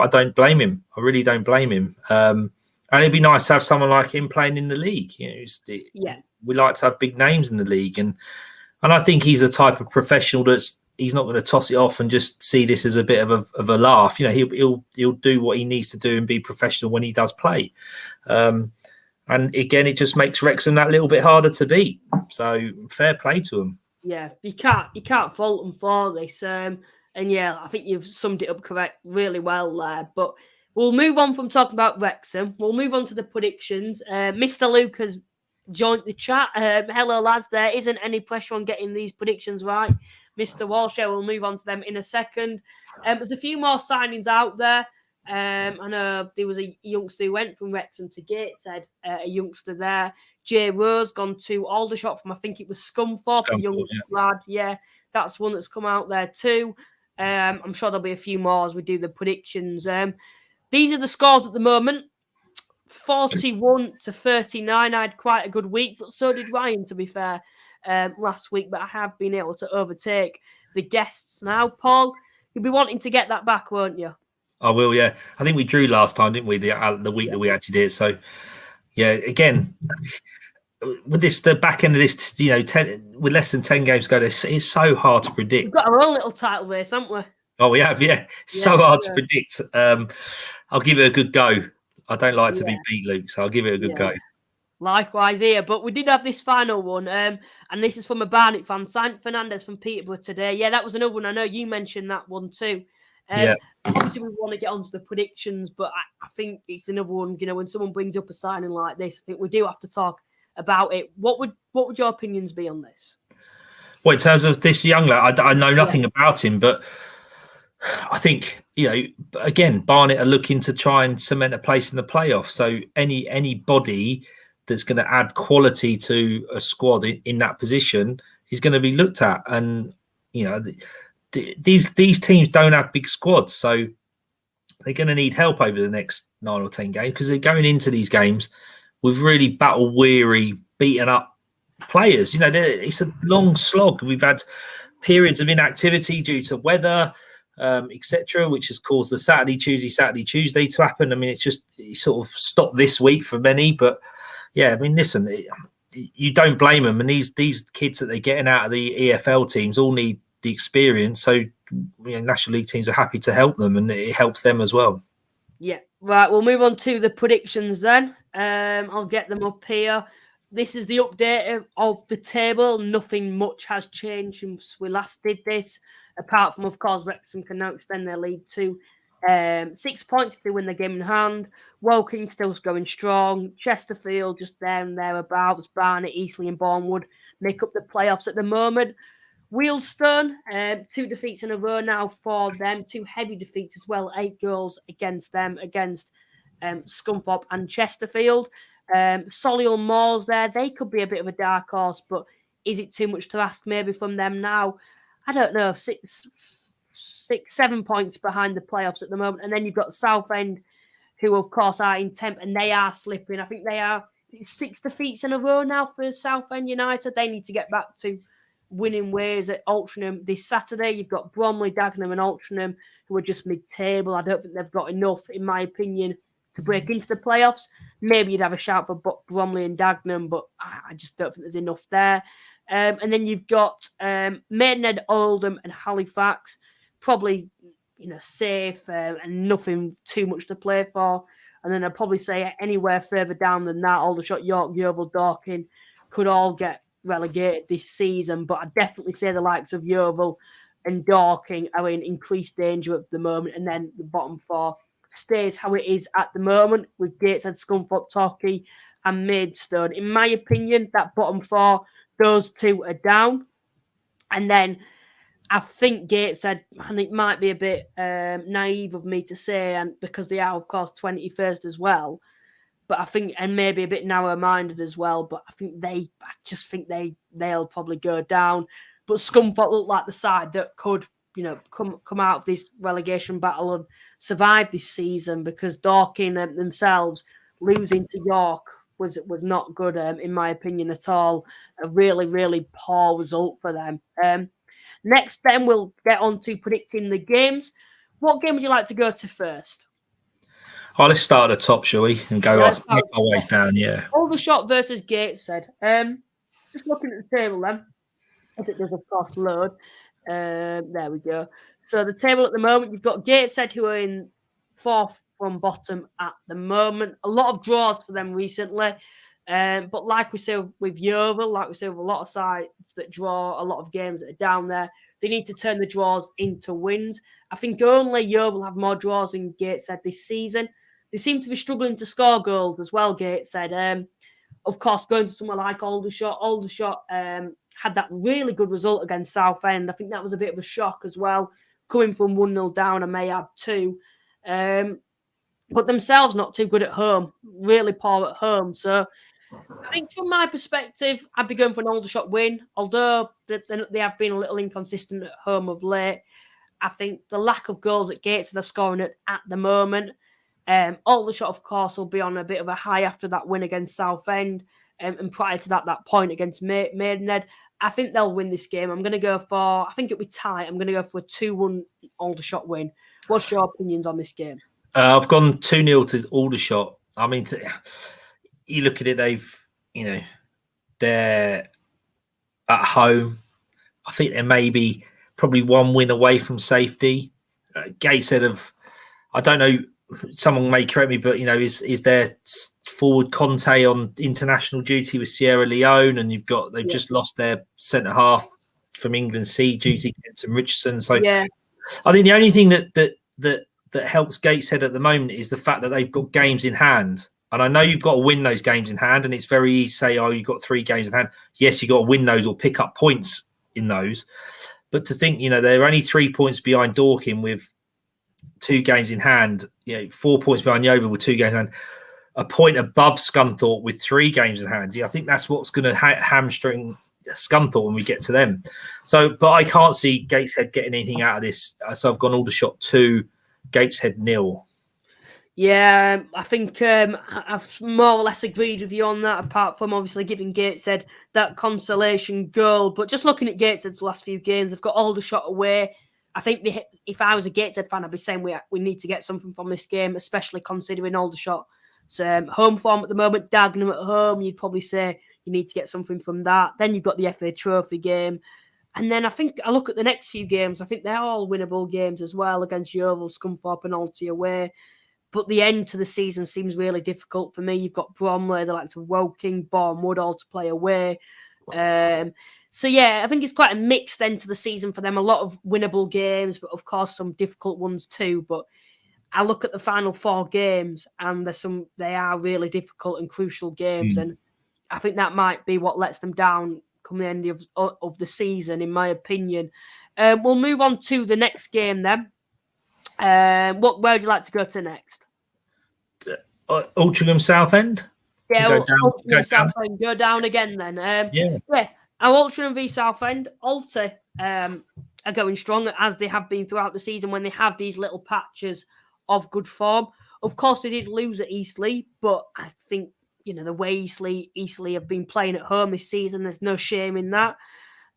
don't blame him. I really don't blame him. And it'd be nice to have someone like him playing in the league. You know, we like to have big names in the league, and I think he's the type of professional he's not going to toss it off and just see this as a bit of a laugh. You know, he'll do what he needs to do and be professional when he does play. And again, it just makes Wrexham that little bit harder to beat. So fair play to him. Yeah, you can't fault them for this. And yeah, I think you've summed it up really well there. But we'll move on from talking about Wrexham. We'll move on to the predictions. Mr. Luke has joined the chat. Hello, lads. There isn't any pressure on getting these predictions right. Mr. Walsh, we'll move on to them in a second. There's a few more signings out there. I know there was a youngster who went from Wrexham to Gateshead, a youngster there. Jay Rose gone to Aldershot from, I think it was Scunthorpe, a young lad. Yeah, that's one that's come out there too. I'm sure there'll be a few more as we do the predictions. These are the scores at the moment. 41-39. I had quite a good week, but so did Ryan, to be fair, last week. But I have been able to overtake the guests now. Paul, you'll be wanting to get that back, won't you? I will, yeah. I think we drew last time, didn't we? The week that we actually did. So, yeah, again, with the back end of this, you know, with less than 10 games to go, it's so hard to predict. We've got our own little title race, haven't we? Oh, we have, yeah. So hard to predict. I'll give it a good go. I don't like to be beat, Luke, so I'll give it a good go. Likewise here, but we did have this final one, and this is from a Barnet fan, Sant Fernandez from Peterborough today. Yeah, that was another one. I know you mentioned that one too. Obviously, we want to get onto the predictions, but I think it's another one. You know, when someone brings up a signing like this, I think we do have to talk about it. What would your opinions be on this? Well, in terms of this young lad, I know nothing about him, but I think, you know, again, Barnet are looking to try and cement a place in the playoffs. So anybody that's going to add quality to a squad in that position is going to be looked at. And, you know, these teams don't have big squads. So they're going to need help over the next 9 or 10 games, because they're going into these games with really battle-weary, beaten-up players. You know, it's a long slog. We've had periods of inactivity due to weather, etc., which has caused the Saturday, Tuesday to happen. I mean, it sort of stopped this week for many, but yeah, I mean, listen, you don't blame them. And these kids that they're getting out of the EFL teams all need the experience. So, you know, National League teams are happy to help them, and it helps them as well. Yeah, right. We'll move on to the predictions then. I'll get them up here. This is the update of the table. Nothing much has changed since we last did this, apart from, of course, Wrexham can now extend their lead to 6 points if they win the game in hand. Woking still going strong. Chesterfield just there and thereabouts. Barnet, Eastleigh and Bournemouth make up the playoffs at the moment. Wealdstone, 2 defeats in a row now for them. 2 heavy defeats as well. 8 goals against them, against Scunthorpe and Chesterfield. Solihull Moors there. They could be a bit of a dark horse, but is it too much to ask maybe from them now? I don't know. 7 points behind the playoffs at the moment. And then you've got Southend, who, of course, are in 10th, and they are slipping. I think they are 6 defeats in a row now for Southend United. They need to get back to winning ways at Altrincham this Saturday. You've got Bromley, Dagenham and Altrincham, who are just mid-table. I don't think they've got enough, in my opinion, to break into the playoffs. Maybe you'd have a shout for Bromley and Dagenham, but I just don't think there's enough there. And then you've got Maidenhead, Oldham and Halifax. Probably, you know, safe and nothing too much to play for. And then I'd probably say anywhere further down than that, Aldershot, York, Yeovil, Dorking could all get relegated this season. But I'd definitely say the likes of Yeovil and Dorking are in increased danger at the moment. And then the bottom 4 stays how it is at the moment with Gateshead, Scunthorpe, Torquay and Maidstone. In my opinion, that bottom 4, those 2 are down. And then I think Gateshead, and it might be a bit naive of me to say, and because they are, of course, 21st as well, but I think, and maybe a bit narrow-minded as well, but I just think they'll probably go down. But Scunthorpe look like the side that could, you know, come out of this relegation battle and survive this season, because Dorking themselves losing to York was not good, in my opinion, at all. A really, really poor result for them. Next, then, we'll get on to predicting the games. What game would you like to go to first? Oh, let's start at the top, shall we? And go off, make our ways down, yeah. Aldershot versus Gateshead. Just looking at the table then. I think there's, of course, load. There we go. So the table at the moment, you've got Gateshead, who are in 4th from bottom at the moment. A lot of draws for them recently. But like we say with Yeovil, like we say with a lot of sides that draw a lot of games that are down there, they need to turn the draws into wins. I think only Yeovil have more draws than Gateshead this season. They seem to be struggling to score goals as well, Gateshead. Of course, going to somewhere like Aldershot. Aldershot had that really good result against Southend. I think that was a bit of a shock as well, coming from 1-0 down and may have 2. But themselves not too good at home, really poor at home. So I think from my perspective, I'd be going for an Aldershot win, although they have been a little inconsistent at home of late. I think the lack of goals at Gateshead are scoring at the moment. Aldershot, of course, will be on a bit of a high after that win against Southend, and prior to that point against Maidenhead. I think they'll win this game. I'm going to go for, I think it'll be tight. I'm going to go for a 2-1 Aldershot win. What's your opinions on this game? I've gone 2-0 to Aldershot. I mean, you look at it, they're at home. I think they're maybe probably 1 win away from safety. Gateshead have, I don't know, someone may correct me, but, is there forward Conte on international duty with Sierra Leone, and they've just lost their centre half from England C duty to Richardson. So yeah. I think the only thing that helps Gateshead at the moment is the fact that they've got games in hand. And I know you've got to win those games in hand, and it's very easy to say, oh, you've got 3 games in hand. Yes, you've got to win those or pick up points in those. But to think, they're only 3 points behind Dorking with 2 games in hand, 4 points behind Yeovil with 2 games in hand, a point above Scunthorpe with 3 games in hand. I think that's what's going to hamstring Scunthorpe when we get to them. So, but I can't see Gateshead getting anything out of this. So I've gone Aldershot 2, Gateshead 0. Yeah, I think I've more or less agreed with you on that, apart from obviously giving Gateshead that consolation goal. But just looking at Gateshead's last few games, they've got Aldershot away. I think if I was a Gateshead fan, I'd be saying we need to get something from this game, especially considering Aldershot's home form at the moment. Dagenham at home, you'd probably say you need to get something from that. Then you've got the FA Trophy game. And then I think I look at the next few games, I think they're all winnable games as well, against Yeovil, Scunthorpe and Alty away. But the end to the season seems really difficult for me. You've got Bromley, the likes of Woking, Bournemouth all to play away. So, yeah, I think it's quite a mixed end to the season for them. A lot of winnable games, but of course some difficult ones too. But I look at the final 4 games and they are really difficult and crucial games. And I think that might be what lets them down come the end of the season, in my opinion. We'll move on to the next game then. Where would you like to go to next? Altrincham Southend. Yeah, go down again then. Yeah. Altrincham v Southend. Alty are going strong, as they have been throughout the season when they have these little patches of good form. Of course, they did lose at Eastleigh, but I think the way Eastleigh have been playing at home this season, there's no shame in that.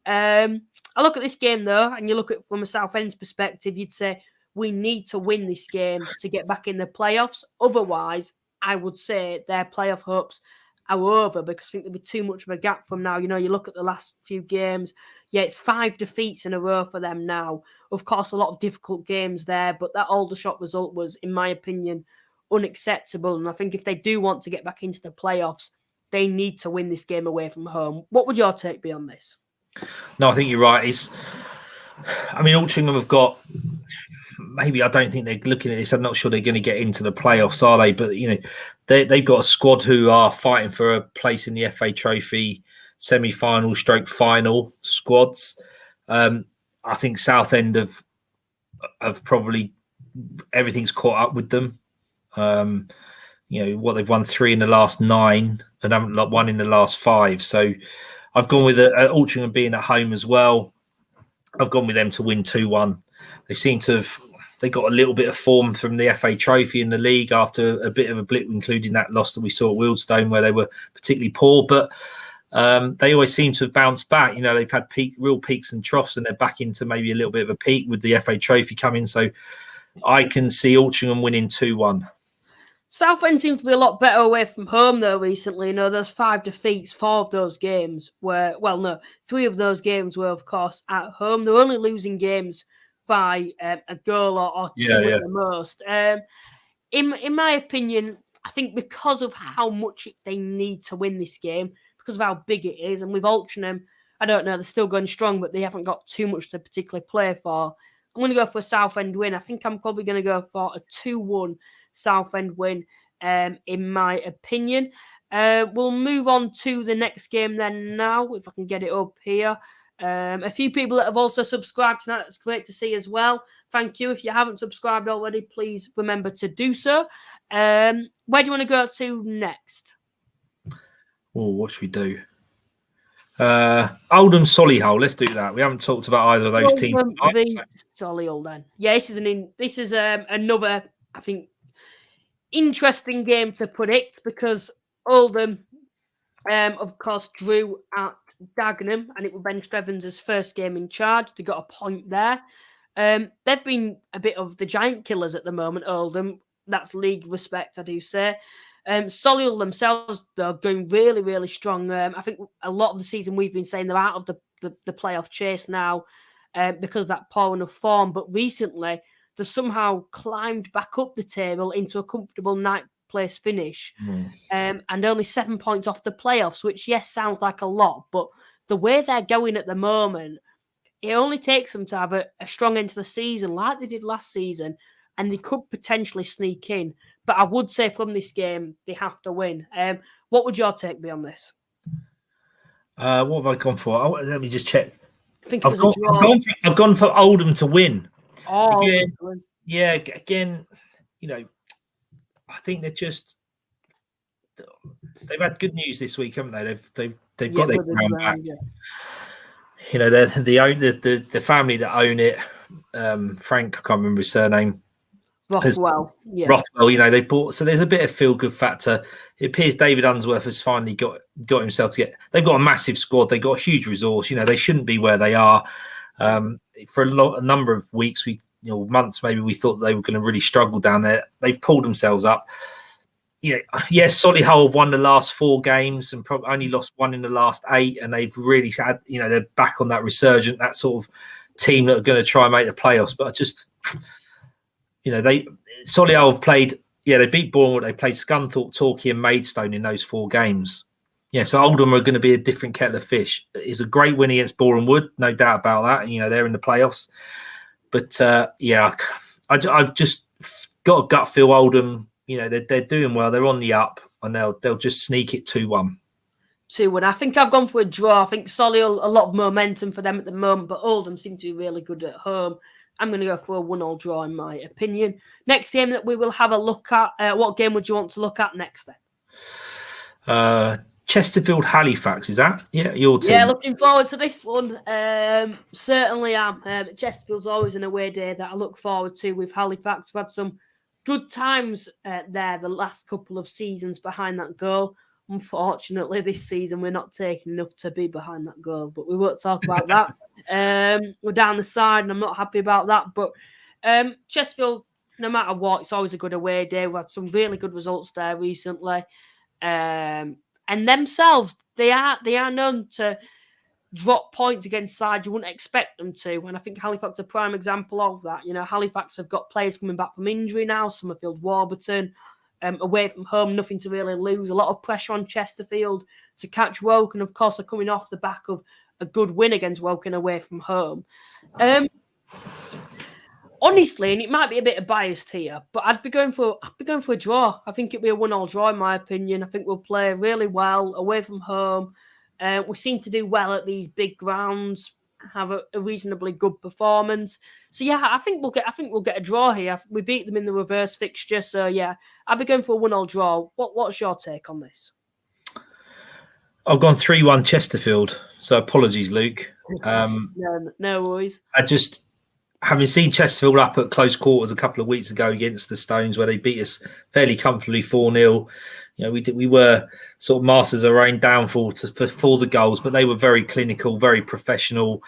I look at this game though, and you look at it from a Southend's perspective, you'd say we need to win this game to get back in the playoffs. Otherwise, I would say their playoff hopes are over, because I think there'll be too much of a gap from now. You look at the last few games. Yeah, it's 5 defeats in a row for them now. Of course, a lot of difficult games there, but that Aldershot result was, in my opinion, unacceptable. And I think if they do want to get back into the playoffs, they need to win this game away from home. What would your take be on this? No, I think you're right. Altrincham have got, maybe I don't think they're looking at this. I'm not sure they're going to get into the playoffs, are they? But, they've got a squad who are fighting for a place in the FA Trophy semi-final / final squads. I think Southend have probably, everything's caught up with them. They've won 3 in the last 9 and haven't won in the last 5. So I've gone with Altrincham being at home as well. I've gone with them to win 2-1. They seem to have, they got a little bit of form from the FA Trophy in the league after a bit of a blip, including that loss that we saw at Wealdstone where they were particularly poor. But they always seem to have bounced back. They've had real peaks and troughs, and they're back into maybe a little bit of a peak with the FA Trophy coming. So I can see Altrincham winning 2-1. Southend seems to be a lot better away from home, though, recently. There's 5 defeats, 4 of those games were, 3 of those games were, of course, at home. They're only losing games by a goal or 2 at the most. In my opinion, I think because of how much they need to win this game, because of how big it is, and with Altrincham, I don't know, they're still going strong, but they haven't got too much to particularly play for. I'm going to go for a Southend win. I think I'm probably going to go for a 2-1 Southend win, in my opinion. We'll move on to the next game then now, if I can get it up here. A few people that have also subscribed tonight, that's great to see as well. Thank you. If you haven't subscribed already, please remember to do so. Where do you want to go to next? Oh, what should we do? Oldham Solihull. Let's do that. We haven't talked about either of those teams. Solihull then. Yeah, this is another, I think, interesting game to predict, because Oldham, of course, drew at Dagenham, and it was Ben Strevens' first game in charge. They got a point there. They've been a bit of the giant killers at the moment, Oldham. That's league respect, I do say. Solihull themselves, they're going really, really strong. I think a lot of the season we've been saying they're out of the playoff chase now because of that poor enough form. But recently, they've somehow climbed back up the table into a comfortable ninth place finish, and only 7 points off the playoffs, which, yes, sounds like a lot, but the way they're going at the moment, it only takes them to have a strong end to the season like they did last season, and they could potentially sneak in. But I would say from this game, they have to win. What would your take be on this? What have I gone for? Let me just check. I think I've gone for Oldham to win. Oh, again, yeah. Again, I think they've had good news this week, haven't they? They've got their ground back. Yeah. They're the family that own it. Frank, I can't remember his surname. Rothwell, yeah. Rothwell, they bought, so there's a bit of feel-good factor. It appears David Unsworth has finally got himself to get. They've got a massive squad. They've got a huge resource. They shouldn't be where they are. For a number of weeks, months, maybe we thought they were going to really struggle down there. They've pulled themselves up. Solihull have won the last 4 games and probably only lost 1 in the last 8, and they've really had, they're back on that resurgent, that sort of team that are going to try and make the playoffs. But Solihull have played. They beat Bournemouth. They played Scunthorpe, Torquay, and Maidstone in those 4 games. So Oldham are going to be a different kettle of fish. It's a great win against Boreham Wood, no doubt about that. They're in the playoffs. But I've just got a gut feel Oldham. They're doing well. They're on the up, and they'll just sneak it 2-1. 2-1. I think I've gone for a draw. I think Solihull, a lot of momentum for them at the moment, but Oldham seem to be really good at home. I'm going to go for a 1-1 draw, in my opinion. Next game that we will have a look at. What game would you want to look at next then? Chesterfield Halifax, is that? Yeah, your team. Yeah, looking forward to this one. Certainly am. Chesterfield's always an away day that I look forward to with Halifax. We've had some good times there the last couple of seasons behind that goal. Unfortunately, this season we're not taking enough to be behind that goal, but we won't talk about that. We're down the side, and I'm not happy about that. But Chesterfield, no matter what, it's always a good away day. We've had some really good results there recently. And themselves, they are known to drop points against sides you wouldn't expect them to. And I think Halifax is a prime example of that. Halifax have got players coming back from injury now. Summerfield, Warburton, away from home, nothing to really lose. A lot of pressure on Chesterfield to catch Woking. Of course, they're coming off the back of a good win against Woking away from home. Honestly, and it might be a bit of biased here, but I'd be going for a draw. I think it'd be a 1-1 draw, in my opinion. I think we'll play really well away from home. We seem to do well at these big grounds, have a reasonably good performance. So I think we'll get a draw here. We beat them in the reverse fixture, so I'd be going for a 1-1 draw. What's your take on this? I've gone 3-1 Chesterfield. So apologies, Luke. No worries. Having seen Chesterfield up at close quarters a couple of weeks ago against the Stones, where they beat us fairly comfortably 4-0, we were sort of masters of our own downfall for the goals, but they were very clinical, very professional.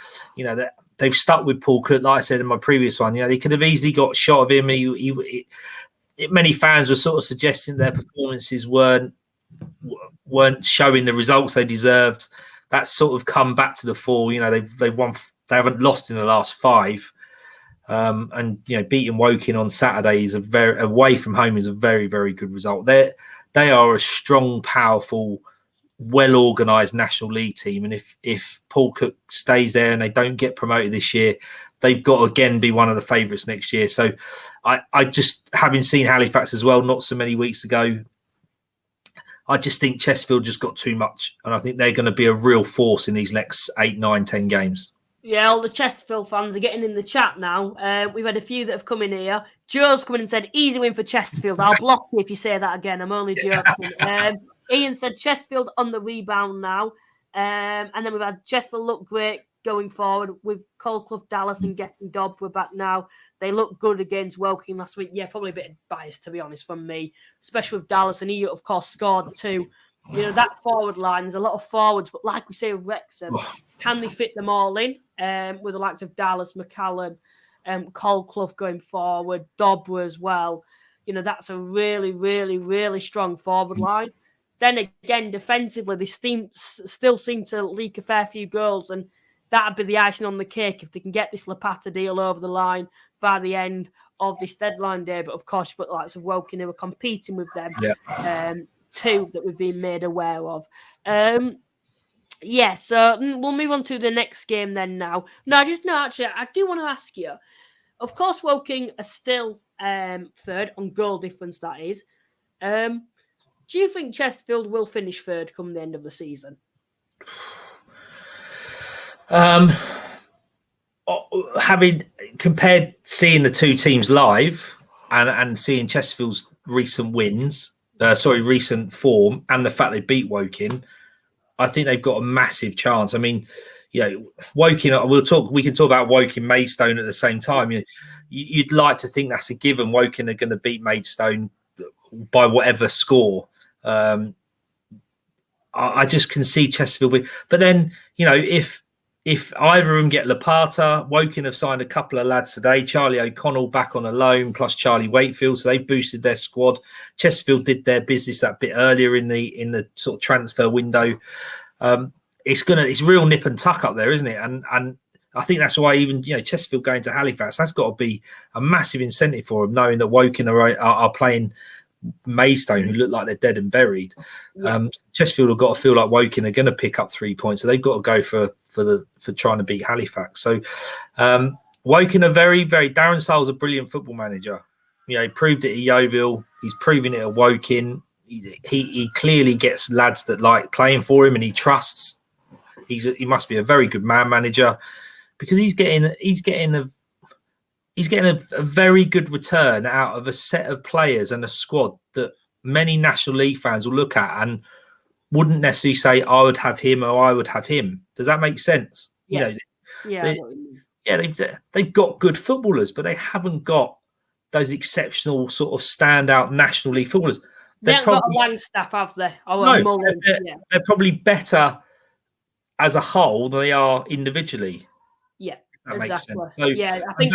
They've stuck with Paul Cook, like I said in my previous one. They could have easily got a shot of him. Many fans were sort of suggesting their performances weren't showing the results they deserved. That's sort of come back to the fore. They've won. They haven't lost in the last 5. And beating Woking on Saturday is away from home is a very, very good result. They are a strong, powerful, well organised National League team, and if Paul Cook stays there and they don't get promoted this year, they've got to again be one of the favourites next year. So I just, having seen Halifax as well not so many weeks ago, I just think Chesterfield just got too much, and I think they're going to be a real force in these next 8, 9, 10 games. Yeah, all the Chesterfield fans are getting in the chat now. We've had a few that have come in here. Joe's come in and said, easy win for Chesterfield. I'll block you if you say that again. I'm only joking. Ian said, Chesterfield on the rebound now. And then we've had Chesterfield look great going forward with Colclough, Dallas and getting Dobb. We're back now. They look good against Woking last week. Yeah, probably a bit biased, to be honest, from me, especially with Dallas. And he, of course, scored too. That forward line, there's a lot of forwards, but like we say with Wrexham, can they fit them all in with the likes of Dallas, McCallum, Colclough going forward, Dobra as well? That's a really, really, really strong forward line. Then again, defensively, they still seem to leak a fair few goals, and that'd be the icing on the cake if they can get this Lapata deal over the line by the end of this deadline day. But of course, you've got the likes of Woking who are competing with them. Yeah. 2 that we've been made aware of. So we'll move on to the next game then now. Actually, I do want to ask you, of course, Woking are still 3rd on goal difference, that is. Do you think Chesterfield will finish 3rd come the end of the season? Having compared seeing the 2 teams live and seeing Chesterfield's recent recent form, and the fact they beat Woking, I think they've got a massive chance. I mean, Woking. We can talk about Woking Maidstone at the same time. You'd like to think that's a given. Woking are going to beat Maidstone by whatever score. I just can see Chesterfield. But then, if either of them get Lapata, Woking have signed a couple of lads today. Charlie O'Connell back on a loan, plus Charlie Wakefield, so they've boosted their squad. Chesterfield did their business that bit earlier in the sort of transfer window. It's real nip and tuck up there, isn't it? And I think that's why even Chesterfield going to Halifax, that's got to be a massive incentive for them, knowing that Woking are playing Maidstone, who look like they're dead and buried. Chesterfield have got to feel like Woking are going to pick up 3 points, so they've got to go for trying to beat Halifax. So Woking are very, very. Darren Sayle's a brilliant football manager. He proved it at Yeovil. He's proving it at Woking. He clearly gets lads that like playing for him, and he trusts. He must be a very good man manager, because he's getting a very good return out of a set of players and a squad that many National League fans will look at and wouldn't necessarily say, I would have him or I would have him. Does that make sense? Yeah. They've got good footballers, but they haven't got those exceptional sort of standout National League footballers. They haven't got a Langstaff, have they? They're probably better as a whole than they are individually. Yeah. That makes sense. So, I think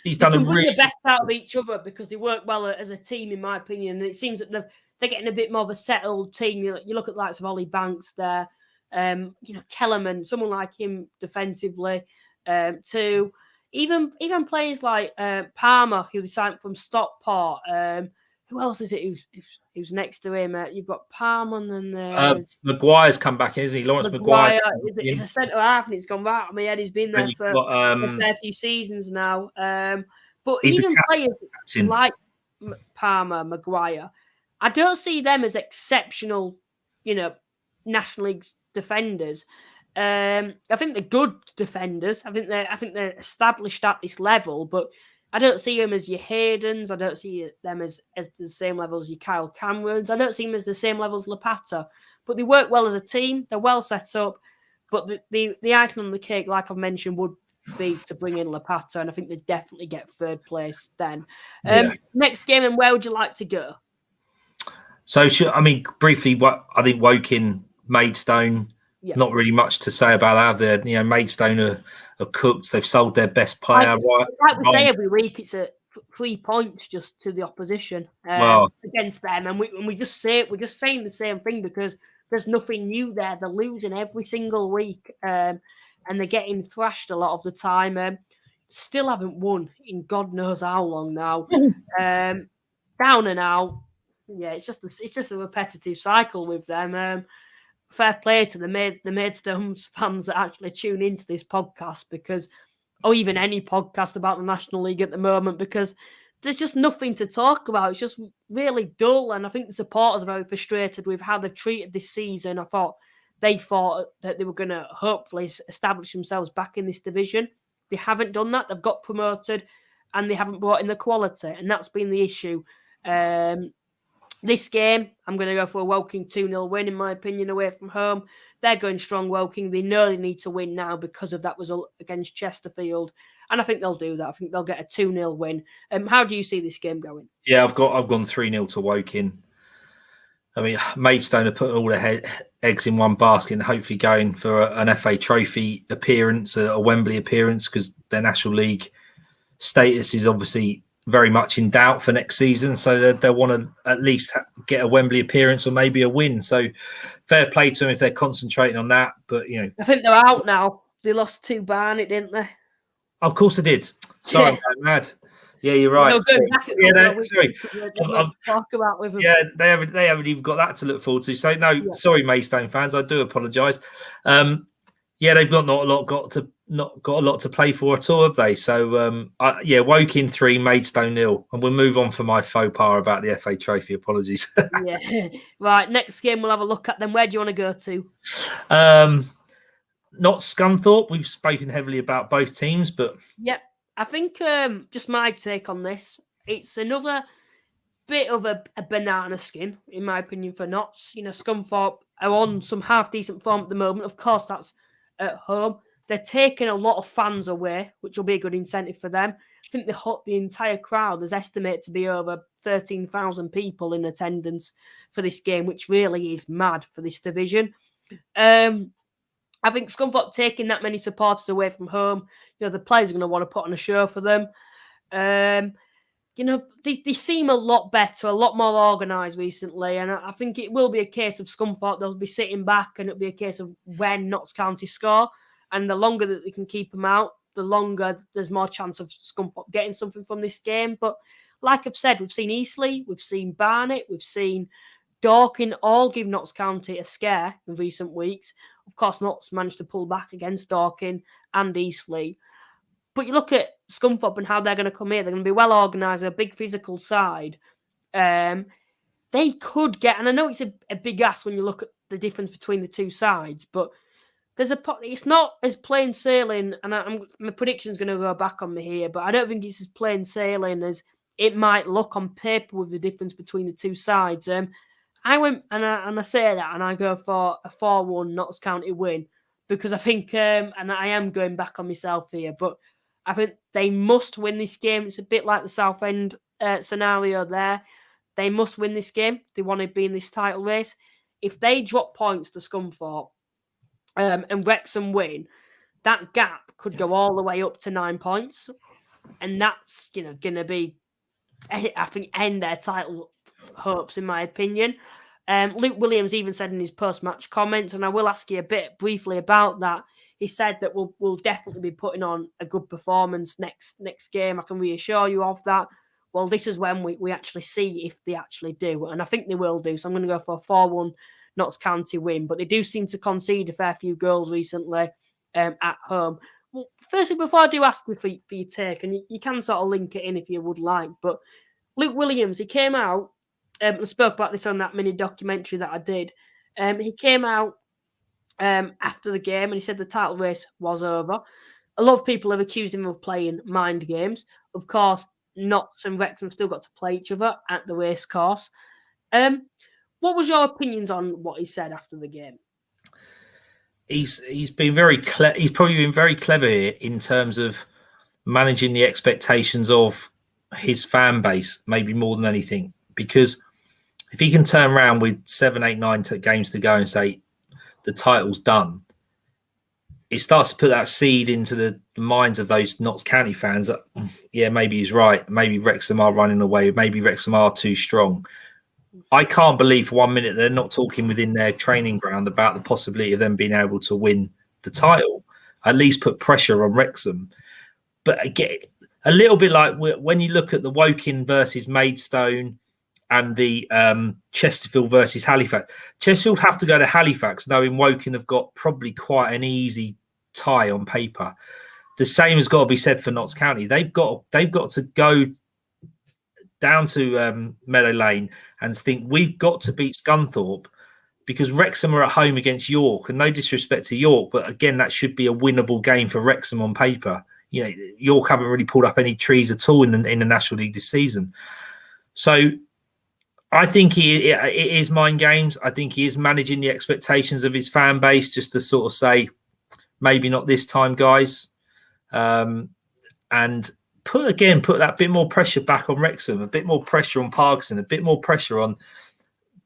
he's done a really the best out of each other, because they work well as a team, in my opinion. And it seems that they're getting a bit more of a settled team. You look at the likes of Ollie Banks there, Kellerman, someone like him defensively, to even players like Palmer, who they signed from Stockport. Who else is it who's next to him? You've got Palmer, and then Maguire's come back, isn't he? Lawrence Maguire. He's a centre half, and he's gone right on my head. He's been there for a fair few seasons now. But even players like Palmer, Maguire, I don't see them as exceptional, National League defenders. I think they're good defenders. I think they're established at this level, but I don't see them as your Haydens. I don't see them as the same level as your Kyle Camerons. I don't see them as the same level as Lapata. But they work well as a team. They're well set up. But the icing on the cake, like I've mentioned, would be to bring in Lapata, and I think they definitely get third place then. Next game, and where would you like to go? So, briefly, I think Woking, Maidstone, not really much to say about that. Maidstone are cooked. They've sold their best player. Like we say every week, it's 3 points just to the opposition against them, and we're just saying the same thing, because there's nothing new there. They're losing every single week, and they're getting thrashed a lot of the time. Still haven't won in God knows how long now. Down and out. Yeah, it's just a repetitive cycle with them. Fair play to the Maidstones fans that actually tune into this podcast, or even any podcast about the National League at the moment, because there's just nothing to talk about. It's just really dull, and I think the supporters are very frustrated with how they've treated this season. They thought that they were going to hopefully establish themselves back in this division. They haven't done that. They've got promoted, and they haven't brought in the quality, and that's been the issue. This game, I'm going to go for a Woking 2-0 win, in my opinion, away from home. They're going strong, Woking. They know they need to win now because of that result against Chesterfield. And I think they'll do that. I think they'll get a 2-0 win. How do you see this game going? Yeah, I've gone 3-0 to Woking. Maidstone are putting all their eggs in one basket and hopefully going for an FA Trophy appearance, a Wembley appearance, because their National League status is obviously very much in doubt for next season, so they'll want to at least get a Wembley appearance or maybe a win. So fair play to them if they're concentrating on that. But I think they're out now. They lost to Barnet, didn't they? Of course they did. Sorry, I'm mad. Yeah, you're right. Sorry. Talk about with them. Yeah, they haven't even got that to look forward to. So no, sorry, Maidstone fans, I do apologise. They've not got a lot to play for at all, have they? So, Woking 3, Maidstone 0. And we'll move on for my faux pas about the FA Trophy. Apologies. Right, next game we'll have a look at then. Where do you want to go to? Not Scunthorpe. We've spoken heavily about both teams, but... Yep. I think just my take on this, it's another bit of a banana skin, in my opinion, for Notts. Scunthorpe are on some half-decent form at the moment. Of course, that's at home. They're taking a lot of fans away, which will be a good incentive for them. I think the entire crowd is estimated to be over 13,000 people in attendance for this game, which really is mad for this division. I think Scunthorpe taking that many supporters away from home, the players are going to want to put on a show for them. They seem a lot better, a lot more organised recently, and I think it will be a case of Scunthorpe. They'll be sitting back, and it'll be a case of when Notts County score, and the longer that they can keep them out, the longer there's more chance of Scunthorpe getting something from this game. But like I've said, we've seen Eastleigh, we've seen Barnet, we've seen Dorking all give Notts County a scare in recent weeks. Of course, Notts managed to pull back against Dorking and Eastleigh. But you look at Scunthorpe and how they're going to come here. They're going to be well organised, a big physical side. They could get, and I know it's a big ask when you look at the difference between the two sides, but it's not as plain sailing, and my prediction's going to go back on me here, but I don't think it's as plain sailing as it might look on paper with the difference between the two sides. I went, and I say that, and I go for a 4-1 Notts County win, because I think, and I am going back on myself here, but I think they must win this game. It's a bit like the Southend scenario there. They must win this game. They want to be in this title race. If they drop points to Scunthorpe and Wrexham win, that gap could go all the way up to 9 points. And that's, going to be, I think, end their title hopes, in my opinion. Luke Williams even said in his post-match comments, and I will ask you a bit briefly about that, he said that we'll definitely be putting on a good performance next game. I can reassure you of that. Well, this is when we actually see if they actually do, and I think they will do. So I'm going to go for a 4-1 Notts County win. But they do seem to concede a fair few goals recently at home. Well, firstly, before I do ask you for your take, and you can sort of link it in if you would like, but Luke Williams, he came out and spoke about this on that mini documentary that I did. He came out after the game, and he said the title race was over. A lot of people have accused him of playing mind games. Of course, Notts and Wrexham still got to play each other at the race course. What was your opinions on what he said after the game? He's been very he's probably been very clever here in terms of managing the expectations of his fan base, maybe more than anything. Because if he can turn around with 7, 8, 9 games to go and say the title's done, it starts to put that seed into the minds of those Notts County fans that, yeah, maybe he's right. Maybe Wrexham are running away. Maybe Wrexham are too strong. I can't believe for 1 minute they're not talking within their training ground about the possibility of them being able to win the title, at least put pressure on Wrexham. But again, a little bit like when you look at the Woking versus Maidstone and the Chesterfield versus Halifax. Chesterfield have to go to Halifax, knowing Woking have got probably quite an easy tie on paper. The same has got to be said for Notts County. They've got to go down to Meadow Lane and think we've got to beat Scunthorpe, because Wrexham are at home against York, and no disrespect to York, but again, that should be a winnable game for Wrexham on paper. York haven't really pulled up any trees at all in the National League this season. So I think it is mind games. I think he is managing the expectations of his fan base, just to sort of say, maybe not this time, guys. And put that bit more pressure back on Wrexham, a bit more pressure on Parkinson, a bit more pressure on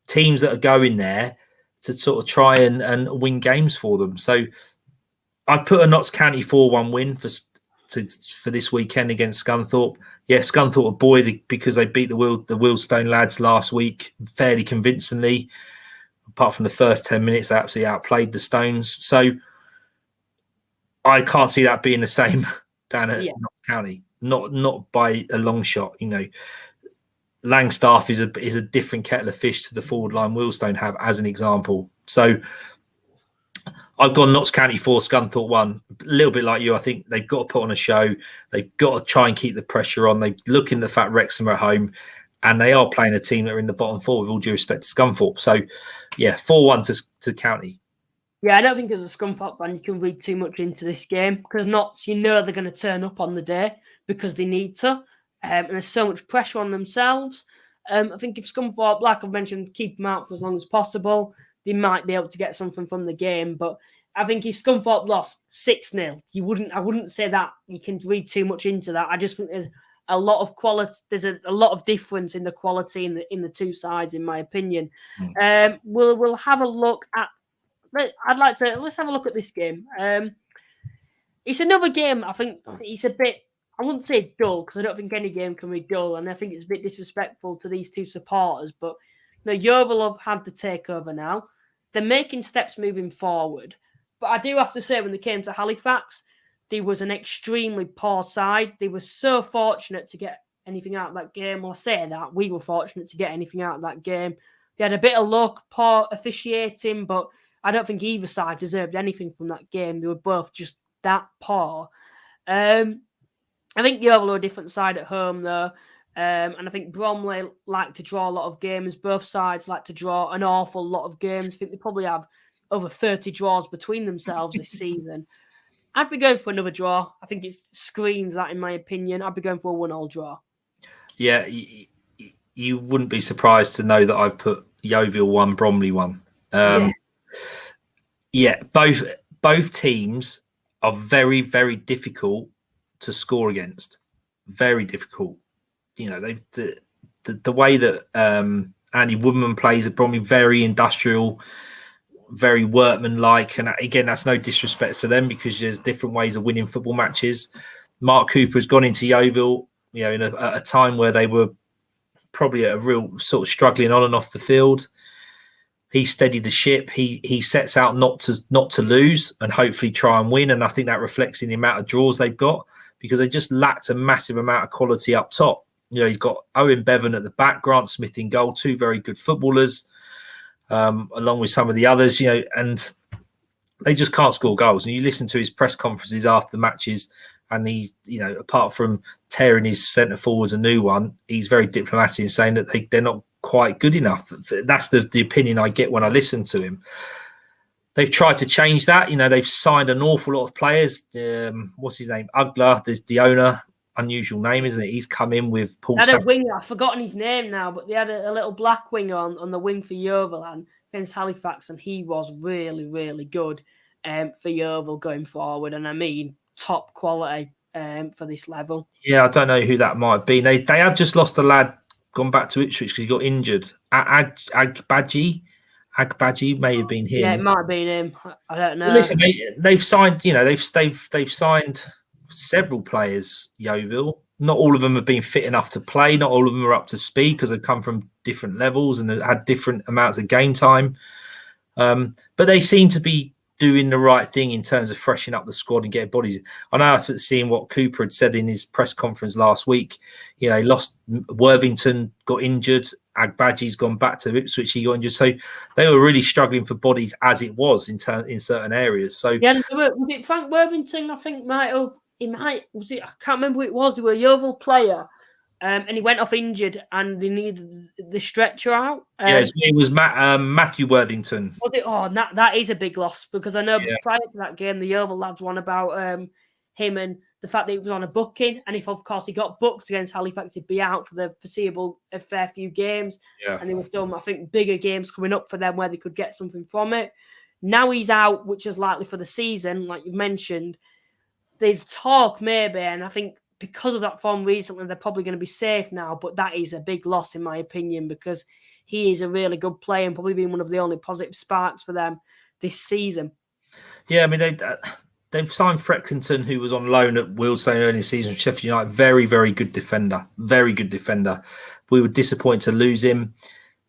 teams that are going there to sort of try and win games for them. So I've put a Notts County 4-1 win for this weekend against Scunthorpe. Yeah, Scunthorpe are buoyed because they beat the Wealdstone lads last week fairly convincingly. Apart from the first 10 minutes, they absolutely outplayed the Stones. So I can't see that being the same down at Notts County. Not by a long shot. Langstaff is a different kettle of fish to the forward line Wealdstone have, as an example. So I've gone Notts County 4, Scunthorpe 1. A little bit like you, I think they've got to put on a show. They've got to try and keep the pressure on. They look in the fact Wrexham are at home, and they are playing a team that are in the bottom 4, with all due respect to Scunthorpe. So, yeah, 4-1 to County. Yeah, I don't think as a Scunthorpe fan you can read too much into this game, because Notts, they're going to turn up on the day because they need to. And there's so much pressure on themselves. I think if Scunthorpe, like I've mentioned, keep them out for as long as possible, they might be able to get something from the game. But I think if Scunthorpe lost 6-0, I wouldn't say that you can read too much into that. I just think there's a lot of quality. There's a lot of difference in the quality in the two sides, in my opinion. We'll have a look at. Let's have a look at this game. It's another game. I think it's a bit. I wouldn't say dull because I don't think any game can be dull, and I think it's a bit disrespectful to these two supporters. But Yeovil have had the takeover now. They're making steps moving forward. But I do have to say, when they came to Halifax, they was an extremely poor side. They were so fortunate to get anything out of that game. Well, I say that. We were fortunate to get anything out of that game. They had a bit of luck, poor officiating, but I don't think either side deserved anything from that game. They were both just that poor. I think Yeovil are a different side at home, though. And I think Bromley like to draw a lot of games. Both sides like to draw an awful lot of games. I think they probably have over 30 draws between themselves this season. I'd be going for another draw. I think it screams that, in my opinion. I'd be going for a 1-1 draw. Yeah, you wouldn't be surprised to know that I've put Yeovil 1, Bromley 1. Both teams are very, very difficult to score against. Very difficult. The way that Andy Woodman plays at Bromley, very industrial, very workmanlike, and again, that's no disrespect for them because there's different ways of winning football matches. Mark Cooper has gone into Yeovil, in a time where they were probably at a real sort of struggling on and off the field. He steadied the ship. He sets out not to lose and hopefully try and win, and I think that reflects in the amount of draws they've got because they just lacked a massive amount of quality up top. He's got Owen Bevan at the back, Grant Smith in goal, two very good footballers. Along with some of the others, and they just can't score goals. And you listen to his press conferences after the matches, and he, apart from tearing his centre forwards a new one, he's very diplomatic in saying that they're not quite good enough. That's the opinion I get when I listen to him. They've tried to change that. They've signed an awful lot of players. What's his name? Ugler, there's the owner. Unusual name, isn't it? He's come in with Paul. They had a winger. I've forgotten his name now, but they had a little black winger on the wing for Yeovil and against Halifax, and he was really, really good for Yeovil going forward. And I mean, top quality for this level. Yeah, I don't know who that might be. They have just lost a lad, gone back to Ipswich because he got injured. Agbaji may have been him. Yeah, it might have been him. I don't know. Well, listen, they've signed. They've signed several players, Yeovil. Not all of them have been fit enough to play. Not all of them are up to speed because they've come from different levels and had different amounts of game time. But they seem to be doing the right thing in terms of freshening up the squad and getting bodies. I know after seeing what Cooper had said in his press conference last week, he lost Worthington, got injured. Agbaji's gone back to Ipswich, he got injured. So they were really struggling for bodies as it was in certain areas. So yeah, was it Frank Worthington? I think I can't remember who it was. They were a Yeovil player, and he went off injured, and they needed the stretcher out. It was Matthew Worthington. Was it? Oh, that is a big loss because I know prior to that game, the Yeovil lads won about him and the fact that he was on a booking, and if of course he got booked against Halifax, he'd be out for the foreseeable a fair few games. Yeah. And they were done. I think bigger games coming up for them where they could get something from it. Now he's out, which is likely for the season, like you've mentioned. There's talk maybe, and I think because of that form recently, they're probably going to be safe now. But that is a big loss, in my opinion, because he is a really good player and probably been one of the only positive sparks for them this season. Yeah, I mean, they've signed Fredkington, who was on loan at Wealdstone early in the season, Sheffield United. Very, very good defender. Very good defender. We were disappointed to lose him.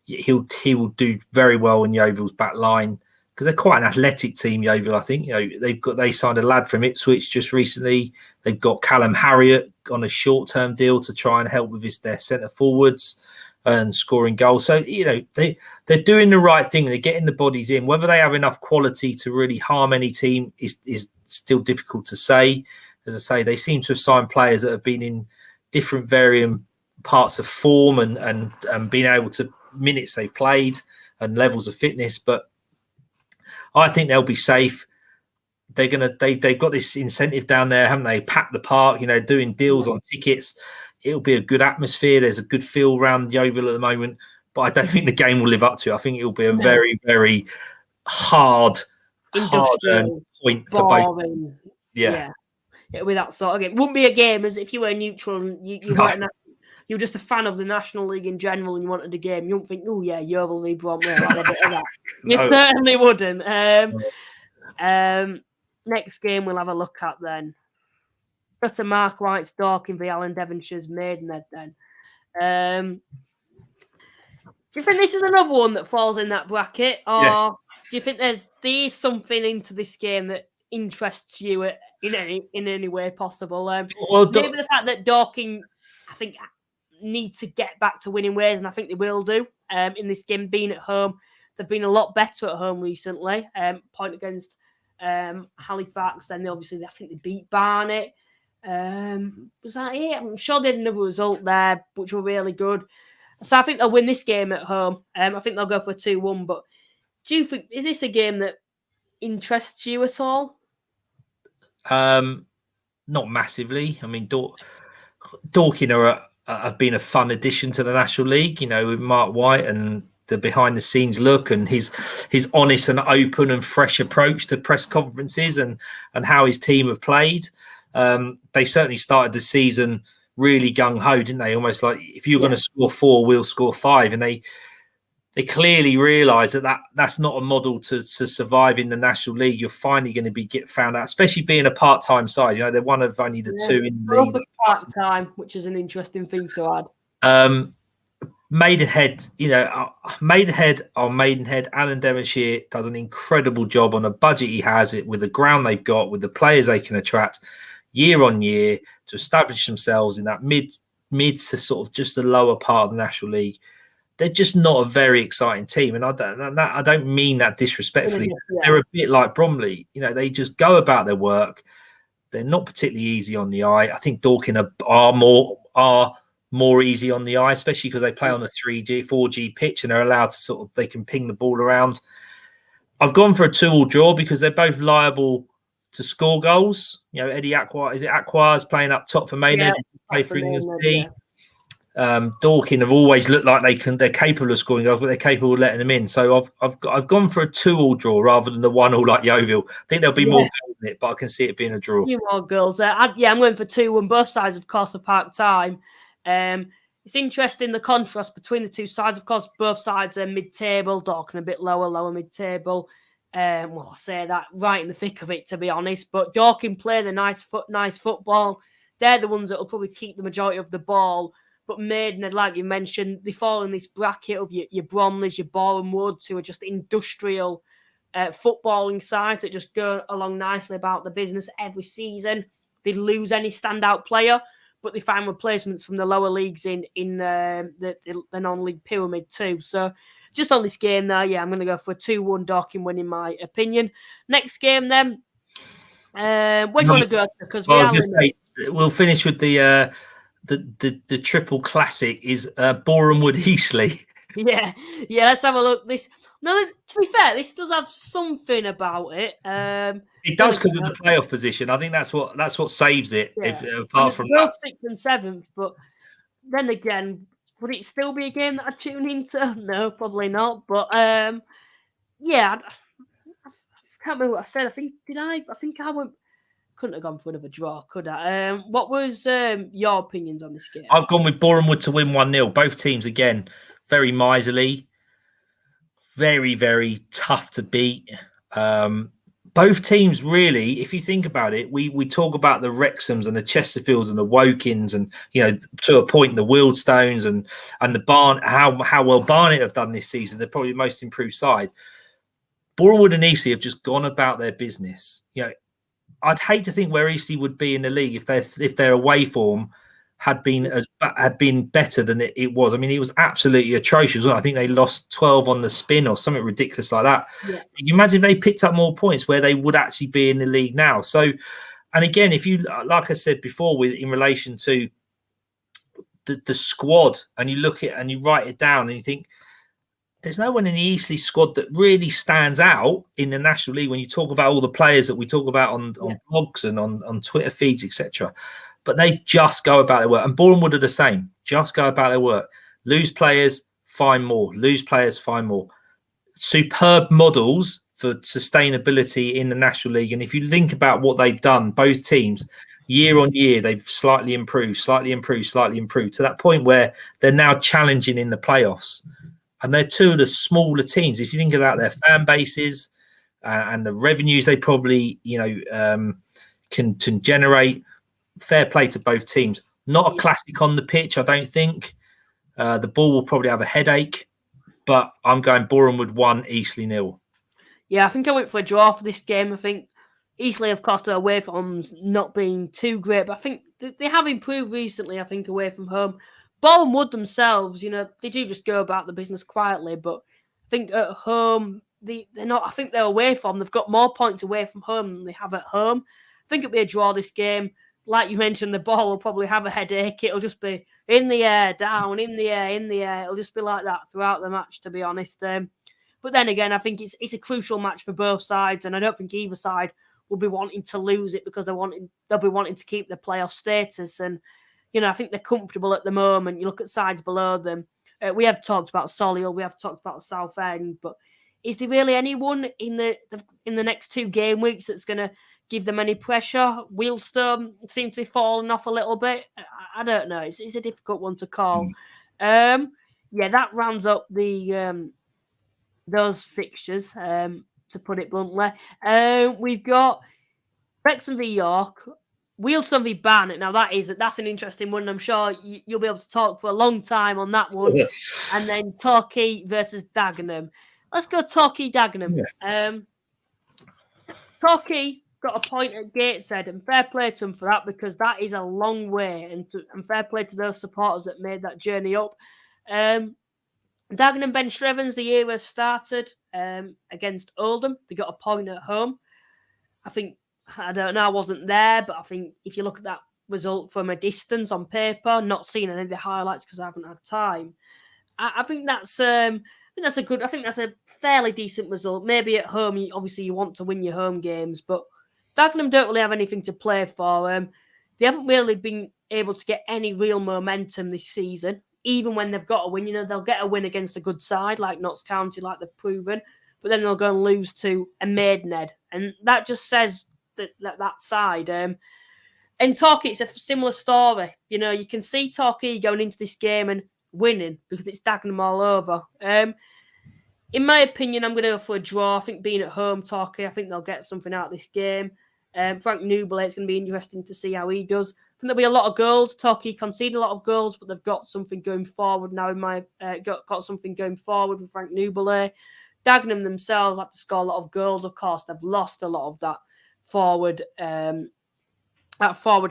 He will do very well in Yeovil's back line. Because they're quite an athletic team, Yeovil, I think. They signed a lad from Ipswich just recently. They've got Callum Harriott on a short-term deal to try and help with their centre forwards and scoring goals. So, they're doing the right thing. They're getting the bodies in. Whether they have enough quality to really harm any team is still difficult to say. As I say, they seem to have signed players that have been in different varying parts of form and being able to minutes they've played and levels of fitness, but I think they'll be safe. They've got this incentive down there, haven't they? Pack the park, doing deals on tickets. It'll be a good atmosphere. There's a good feel around Yeovil at the moment, but I don't think the game will live up to it. I think it'll be a very, very hard industrial, point for both. boring. Yeah. It'll be that sort of game. It wouldn't be a game as if you were neutral and you weren't. You were just a fan of the National League in general and you wanted a game. You wouldn't think, oh yeah, Yeovil v Bromley, I'll have a bit of that. You certainly wouldn't. Next game we'll have a look at then. Got to Mark White's Dorking v Alan Devonshire's Maidenhead then. Do you think this is another one that falls in that bracket? Or Yes. do you think there's something into this game that interests you in any way possible? Maybe the fact that Dorking, I think, need to get back to winning ways, and I think they will do in this game. Being at home, they've been a lot better at home recently. Point against Halifax, then I think they beat Barnet. Was that it? I'm sure they had another result there, which were really good. So I think they'll win this game at home. I think they'll go for a 2-1. But do you think, is this a game that interests you at all? Not massively. I mean, Dorking have been a fun addition to the National League, with Mark White and the behind the scenes look and his honest and open and fresh approach to press conferences and how his team have played. They certainly started the season really gung-ho, didn't they? Almost like, if you're going to score 4, we'll score 5. And they clearly realise that's not a model to survive in the National League. You're finally going to get found out, especially being a part-time side. They're one of only the 2 in the league. Part-time, which is an interesting thing to add. Maidenhead, Maidenhead. Alan Devonshire does an incredible job on a budget he has, it with the ground they've got, with the players they can attract year on year to establish themselves in that mid to sort of just the lower part of the National League. They're just not a very exciting team, and I don't mean that disrespectfully. Yeah. They're a bit like Bromley. They just go about their work. They're not particularly easy on the eye. I think Dorking are more easy on the eye, especially because they play on a 3G, 4G pitch, and they're allowed to they can ping the ball around. I've gone for a 2-2 draw because they're both liable to score goals. Eddie Aqua's playing up top for Maynard, play for England's team. Dorking have always looked like they're capable of scoring goals, but they're capable of letting them in. So I've gone for a 2-2 draw rather than the 1-1 like Yeovil. I think there'll be more goals in it, but I can see it being a draw. A few more goals. I'm going for 2-1. Both sides, of course, are part-time. It's interesting, the contrast between the two sides. Of course, both sides are mid-table. Dorking a bit lower mid-table. I say that right in the thick of it, to be honest. But Dorking play the nice football. They're the ones that will probably keep the majority of the ball. But Maidenhead, like you mentioned, they fall in this bracket of your Bromleys, your Boreham Woods, who are just industrial footballing sides that just go along nicely about the business every season. They lose any standout player, but they find replacements from the lower leagues in the non-league pyramid too. So just on this game there, I'm going to go for a 2-1 Dorking win, in my opinion. Next game then, where do you want to go? Because we'll finish with the triple classic is Boreham Wood Eastleigh. Yeah. Let's have a look. To be fair, this does have something about it. It does because of the playoff position. I think that's what saves it. Yeah. Apart from that, 6th and 7th, but then again, would it still be a game that I'd tune into? No, probably not. But I can't remember what I said. I think I went. Couldn't have gone for another draw, could I? What was your opinions on this game? I've gone with Boreham Wood to win 1-0. Both teams, again, very miserly, very, very tough to beat. Both teams, really, if you think about it, we talk about the Wrexhams and the Chesterfields and the Wokins and, to a point, the Wealdstones and the Barnet, how well Barnet have done this season. They're probably the most improved side. Boreham Wood and Eastleigh have just gone about their business. I'd hate to think where Eastleigh would be in the league if their away form had been better than it was. I mean, it was absolutely atrocious. I think they lost 12 on the spin or something ridiculous like that. Yeah. You imagine if they picked up more points, where they would actually be in the league now. So, and again, if you, like I said before, in relation to the squad, and you look at and you write it down, and you think, there's no one in the Eastleigh squad that really stands out in the National League when you talk about all the players that we talk about on blogs and on Twitter feeds, etc. But they just go about their work. And Boreham Wood are the same. Just go about their work. Lose players, find more. Lose players, find more. Superb models for sustainability in the National League. And if you think about what they've done, both teams, year on year, they've slightly improved to that point where they're now challenging in the playoffs. And they're two of the smaller teams. If you think about their fan bases and the revenues they probably, can generate, fair play to both teams. Not a classic on the pitch, I don't think. The ball will probably have a headache, but I'm going Bournemouth 1, Eastleigh 0. Yeah, I think I went for a draw for this game. I think Eastleigh, of course, their away from home's not being too great, but I think they have improved recently, I think, away from home. Bournemouth themselves, they do just go about the business quietly, but I think at home, they're not. I think they're away from. They've got more points away from home than they have at home. I think it'll be a draw this game. Like you mentioned, the ball will probably have a headache. It'll just be in the air, down, in the air, in the air. It'll just be like that throughout the match, to be honest. But then again, I think it's a crucial match for both sides, and I don't think either side will be wanting to lose it because they'll be wanting to keep their playoff status. And I think they're comfortable at the moment. You look at sides below them. We have talked about Solihull, we have talked about the South End, but is there really anyone in the next 2 game weeks that's going to give them any pressure? Wealdstone seems to be falling off a little bit. I don't know. It's a difficult one to call. That rounds up the those fixtures. To put it bluntly, we've got Wrexham v York, Wealdstone v Barnet. Now that's an interesting one. I'm sure you'll be able to talk for a long time on that one. And then Torquay versus Dagenham. Let's go Torquay Dagenham. Torquay got a point at Gateshead, and fair play to them for that, because that is a long way, and fair play to those supporters that made that journey up. Dagenham Ben Shrevens, the year has started against Oldham. They got a point at home. I don't know, I wasn't there, but I think if you look at that result from a distance on paper, not seeing any of the highlights because I haven't had time, I think that's a fairly decent result. Maybe at home, obviously you want to win your home games, but Dagenham don't really have anything to play for. They haven't really been able to get any real momentum this season. Even when they've got a win, they'll get a win against a good side like Notts County, like they've proven, but then they'll go and lose to a Maidenhead. And that just says that side. And Torquay, it's a similar story. You can see Torquay going into this game and winning because it's Dagenham all over. In my opinion, I'm going to go for a draw. I think being at home, Torquay, I think they'll get something out of this game. Frank Newbold, it's going to be interesting to see how he does. I think there'll be a lot of goals. Torquay conceded a lot of goals, but they've got something going forward now. Got something going forward with Frank Newbold. Dagenham themselves like to score a lot of goals. Of course, they've lost a lot of that forward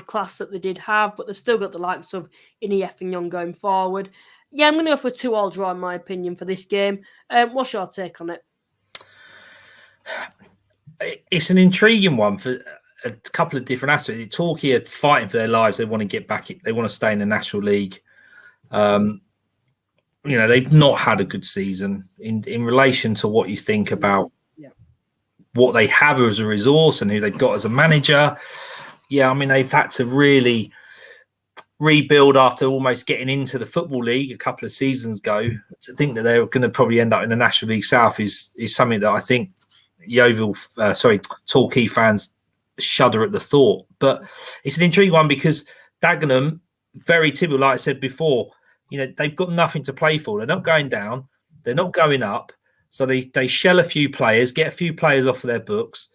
class that they did have, but they've still got the likes of Inief and Young going forward. Yeah, I'm going to go for a 2-2 draw, in my opinion, for this game. What's your take on it? It's an intriguing one for a couple of different aspects. Torquay are fighting for their lives. They want to get back. They want to stay in the National League. They've not had a good season in relation to what you think about what they have as a resource and who they've got as a manager. Yeah, I mean, they've had to really rebuild after almost getting into the Football League a couple of seasons ago. To think that they're going to probably end up in the National League South is something that I think Torquay fans shudder at the thought. But it's an intriguing one because Dagenham, very typical, like I said before, they've got nothing to play for. They're not going down. They're not going up. So they shell a few players, get a few players off of their books.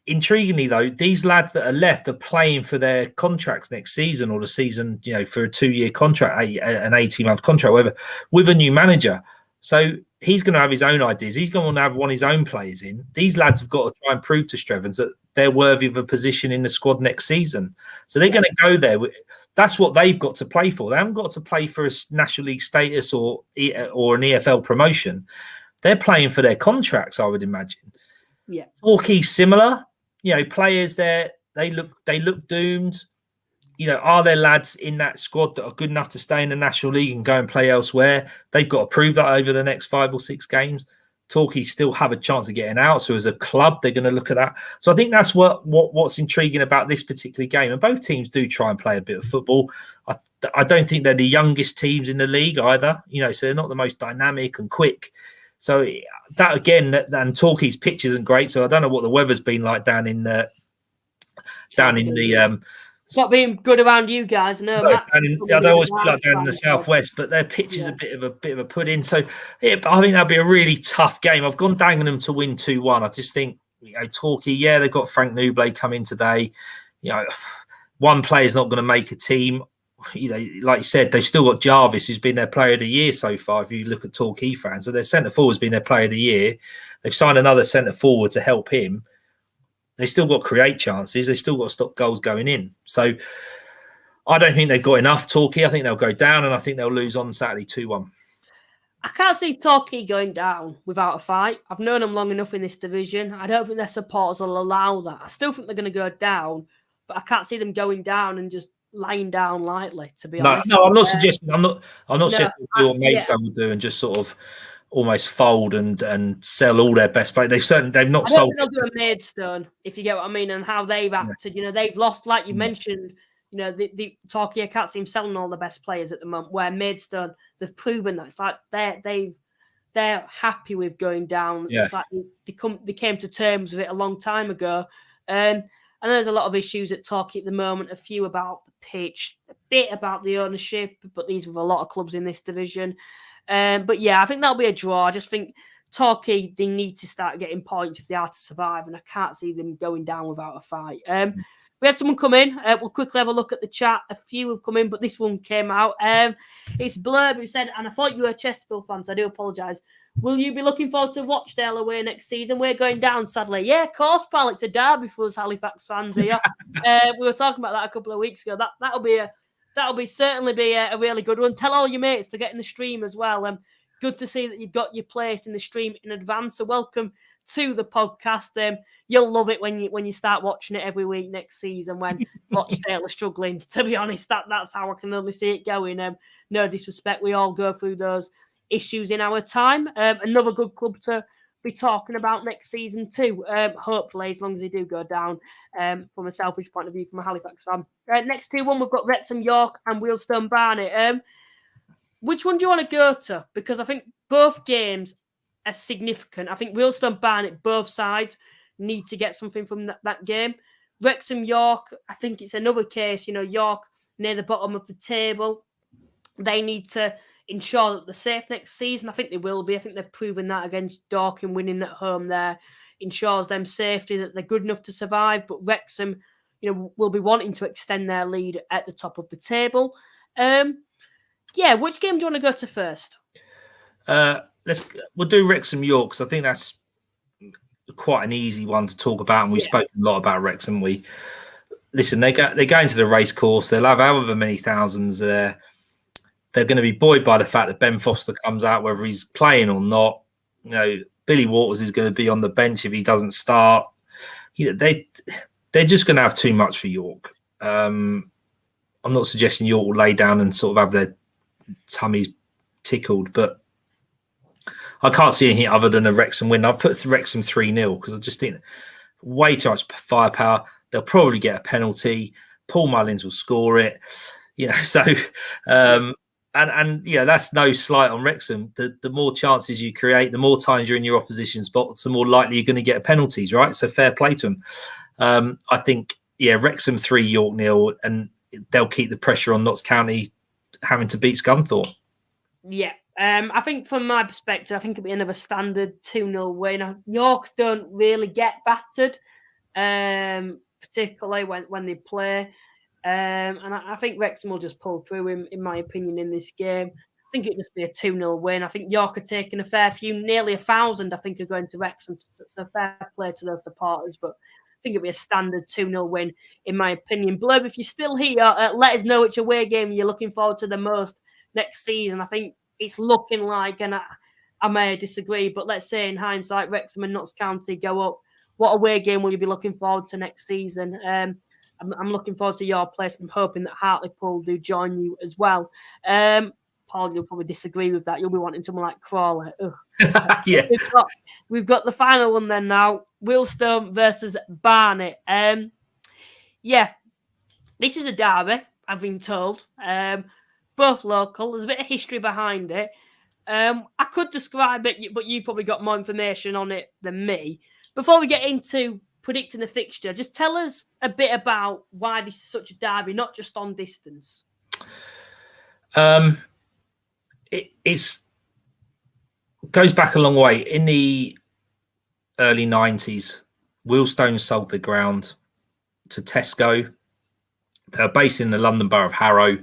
Intriguingly, though, these lads that are left are playing for their contracts next season or the season, for a 2-year contract, an 18-month contract, whatever, with a new manager. So he's going to have his own ideas. He's going to have one of his own players in. These lads have got to try and prove to Strevens that they're worthy of a position in the squad next season. So they're going to go there. That's what they've got to play for. They haven't got to play for a National League status or an EFL promotion. They're playing for their contracts, I would imagine. Yeah. Torquay similar. Players there, they look doomed. Are there lads in that squad that are good enough to stay in the National League and go and play elsewhere? They've got to prove that over the next 5 or 6 games. Torquay still have a chance of getting out. So as a club, they're going to look at that. So I think that's what's intriguing about this particular game. And both teams do try and play a bit of football. I don't think they're the youngest teams in the league either. So they're not the most dynamic and quick. So that again, and Torquay's pitch isn't great. So I don't know what the weather's been like down in the. It's not being good around you guys. No, they always feel like down in the southwest, but their pitch is a bit of a pudding. So but I think that'll be a really tough game. I've gone Dagenham to win 2-1. I just think Torquay, they've got Frank Newblade coming today. One player's not going to make a team. Like you said, they've still got Jarvis, who's been their player of the year so far. If you look at Torquay fans, so their centre forward's been their player of the year. They've signed another centre forward to help him. They've still got to create chances. They've still got to stop goals going in. So I don't think they've got enough, Torquay. I think they'll go down, and I think they'll lose on Saturday 2-1. I can't see Torquay going down without a fight. I've known them long enough in this division. I don't think their supporters will allow that. I still think they're going to go down, but I can't see them going down and just lying down lightly, to be honest. No, I'm not suggesting. I'm not suggesting what Wealdstone will do and just sort of almost fold and sell all their best players. They've not sold. They'll do a Maidstone, if you get what I mean, and how they've acted. They've lost, like you mentioned. The Torquay, I can't see them selling all the best players at the moment. Where Maidstone, they've proven that it's like they're happy with going down. Yeah. It's like they came to terms with it a long time ago. And there's a lot of issues at Torquay at the moment. A few about the pitch, a bit about the ownership, but these with a lot of clubs in this division. But I think that'll be a draw. I just think Torquay, they need to start getting points if they are to survive, and I can't see them going down without a fight. We had someone come in. We'll quickly have a look at the chat. A few have come in, but this one came out. It's Blurb who said, and I thought you were a Chesterfield fan, so I do apologise. Will you be looking forward to Rochdale away next season? We're going down, sadly. Yeah, of course, pal. It's a derby for us Halifax fans here. We were talking about that a couple of weeks ago. That'll certainly be a really good one. Tell all your mates to get in the stream as well. Good to see that you've got your place in the stream in advance. So welcome to the podcast. You'll love it when you start watching it every week next season when Rochdale are struggling. To be honest, that's how I can only see it going. No disrespect, we all go through those issues in our time. Another good club to be talking about next season too. Hopefully, as long as they do go down. From a selfish point of view, from a Halifax fan. Next 2-1, we've got Wrexham, York, and Wealdstone, Barnet. Which one do you want to go to? Because I think both games are significant. I think Wealdstone, Barnet, both sides need to get something from that game. Wrexham, York, I think it's another case. York near the bottom of the table. They need to ensure that they're safe next season. I think they will be. I think they've proven that against Dorking, winning at home there ensures them safety, that they're good enough to survive. But Wrexham, will be wanting to extend their lead at the top of the table. Which game do you want to go to first? We'll do Wrexham York, because I think that's quite an easy one to talk about, and we've spoken a lot about Wrexham. They go into the race course. They'll have however many thousands there. They're going to be buoyed by the fact that Ben Foster comes out, whether he's playing or not. Billy Waters is going to be on the bench if he doesn't start. They're just going to have too much for York. I'm not suggesting York will lay down and sort of have their tummies tickled, but I can't see anything other than a Wrexham win. I've put Wrexham 3-0 because I just think way too much firepower. They'll probably get a penalty. Paul Mullins will score it. That's no slight on Wrexham. The more chances you create, the more times you're in your opposition's box, the more likely you're going to get penalties, right? So fair play to them. I think, Wrexham 3, York 0, and they'll keep the pressure on Notts County having to beat Scunthorpe. Yeah. I think from my perspective, I think it'll be another standard 2-0 win. York don't really get battered, particularly when they play. And I think Wrexham will just pull through, in my opinion, in this game. I think it'll just be a 2-0 win. I think York are taking a fair few, nearly 1,000, I think, are going to Wrexham. So fair play to those supporters. But I think it'll be a standard 2-0 win, in my opinion. Blurb, if you're still here, let us know which away game you're looking forward to the most next season. I think it's looking like, and I may disagree, but let's say in hindsight, Wrexham and Notts County go up. What away game will you be looking forward to next season? I'm looking forward to your place. I'm hoping that Hartlepool do join you as well. Paul, you'll probably disagree with that. You'll be wanting someone like Crawley. Yeah. We've got the final one then now. Wealdstone versus Barnet. This is a derby, I've been told. Both local. There's a bit of history behind it. I could describe it, but you've probably got more information on it than me. Before we get into predicting the fixture, just tell us a bit about why this is such a derby, not just on distance. It's goes back a long way. In the early 90s, Wealdstone sold the ground to Tesco. They were based in the London Borough of Harrow,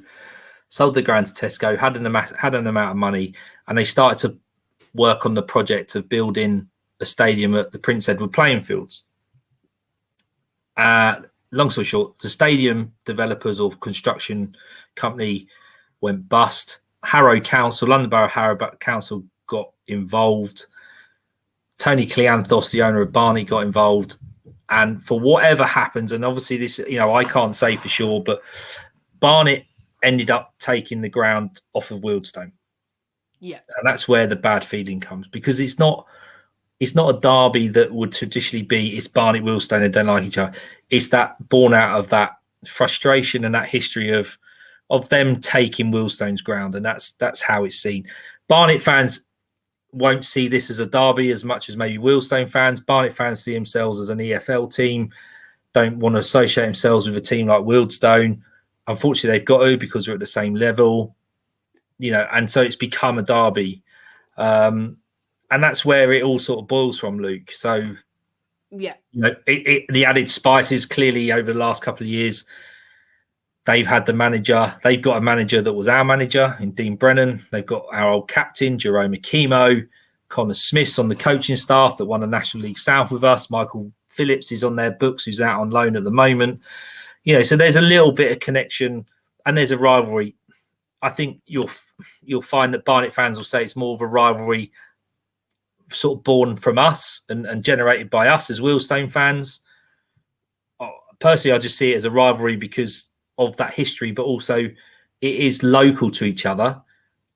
sold the ground to Tesco, had an amount of money, and they started to work on the project of building a stadium at the Prince Edward playing fields. Long story short, the stadium developers or construction company went bust. Harrow Council, London Borough of Harrow Council got involved. Tony Cleanthos, the owner of Barnet, got involved. And for whatever happens, and obviously this, I can't say for sure, but Barnet ended up taking the ground off of Wealdstone. Yeah. And that's where the bad feeling comes, because it's not a derby that would traditionally be it's Barnet Wealdstone and don't like each other. It's that born out of that frustration and that history of them taking Wealdstone's ground, and that's how it's seen. Barnet fans won't see this as a derby as much as maybe Wealdstone fans. Barnet fans see themselves as an EFL team, don't want to associate themselves with a team like Wealdstone. Unfortunately, they've got to, because we're at the same level, and so it's become a derby. And that's where it all sort of boils from, Luke. So, yeah, the added spices clearly over the last couple of years. They've had the manager. They've got a manager that was our manager in Dean Brennan. They've got our old captain, Jerome Akimo. Connor Smith's on the coaching staff that won the National League South with us. Michael Phillips is on their books, who's out on loan at the moment. So there's a little bit of connection and there's a rivalry. I think you'll find that Barnet fans will say it's more of a rivalry sort of born from us and generated by us as Wealdstone fans. Personally, I just see it as a rivalry because of that history, but also it is local to each other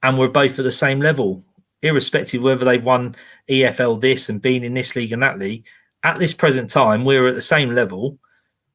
and we're both at the same level, irrespective of whether they've won EFL this and been in this league and that league. At this present time, we're at the same level,